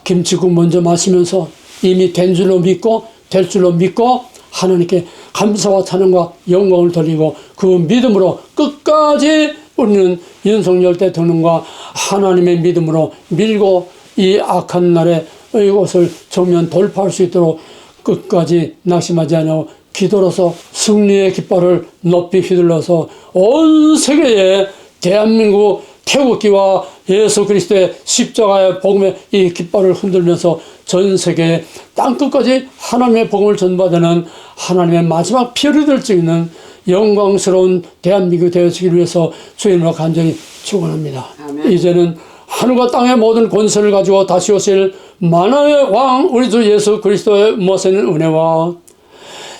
김치국 먼저 마시면서 이미 된 줄로 믿고 될 줄로 믿고 하나님께 감사와 찬양과 영광을 돌리고 그 믿음으로 끝까지 우리는 윤석열 대통령과 하나님의 믿음으로 밀고 이 악한 날에 이곳을 정면 돌파할 수 있도록 끝까지 낙심하지 않고 기도로서 승리의 깃발을 높이 휘둘러서 온 세계에 대한민국 태극기와 예수 그리스도의 십자가의 복음의 이 깃발을 흔들면서 전 세계 땅끝까지 하나님의 복음을 전받는 하나님의 마지막 피어리들 찍는 영광스러운 대한민국 되어지기를 위해서 주님으로 간절히 축원합니다. 이제는 하늘과 땅의 모든 권세를 가지고 다시 오실 만왕의 왕 우리 주 예수 그리스도의 모세는 은혜와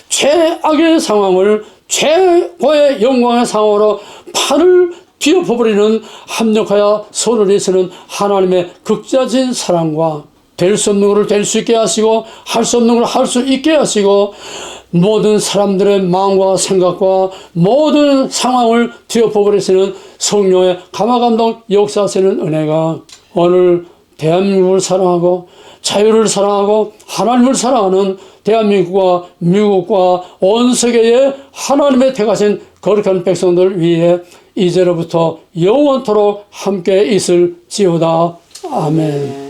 최악의 상황을 최고의 영광의 상황으로 팔을 뒤엎어버리는 합력하여 손을 내쓰는 하나님의 극자진 사랑과 될 수 없는 것을 될 수 있게 하시고 할 수 없는 걸 할 수 있게 하시고 모든 사람들의 마음과 생각과 모든 상황을 뒤엎어버리시는 성령의 감화감동 역사하시는 은혜가 오늘 대한민국을 사랑하고 자유를 사랑하고 하나님을 사랑하는 대한민국과 미국과 온 세계의 하나님의 택하신 거룩한 백성들 위해 이제로부터 영원토록 함께 있을지어다. 아멘.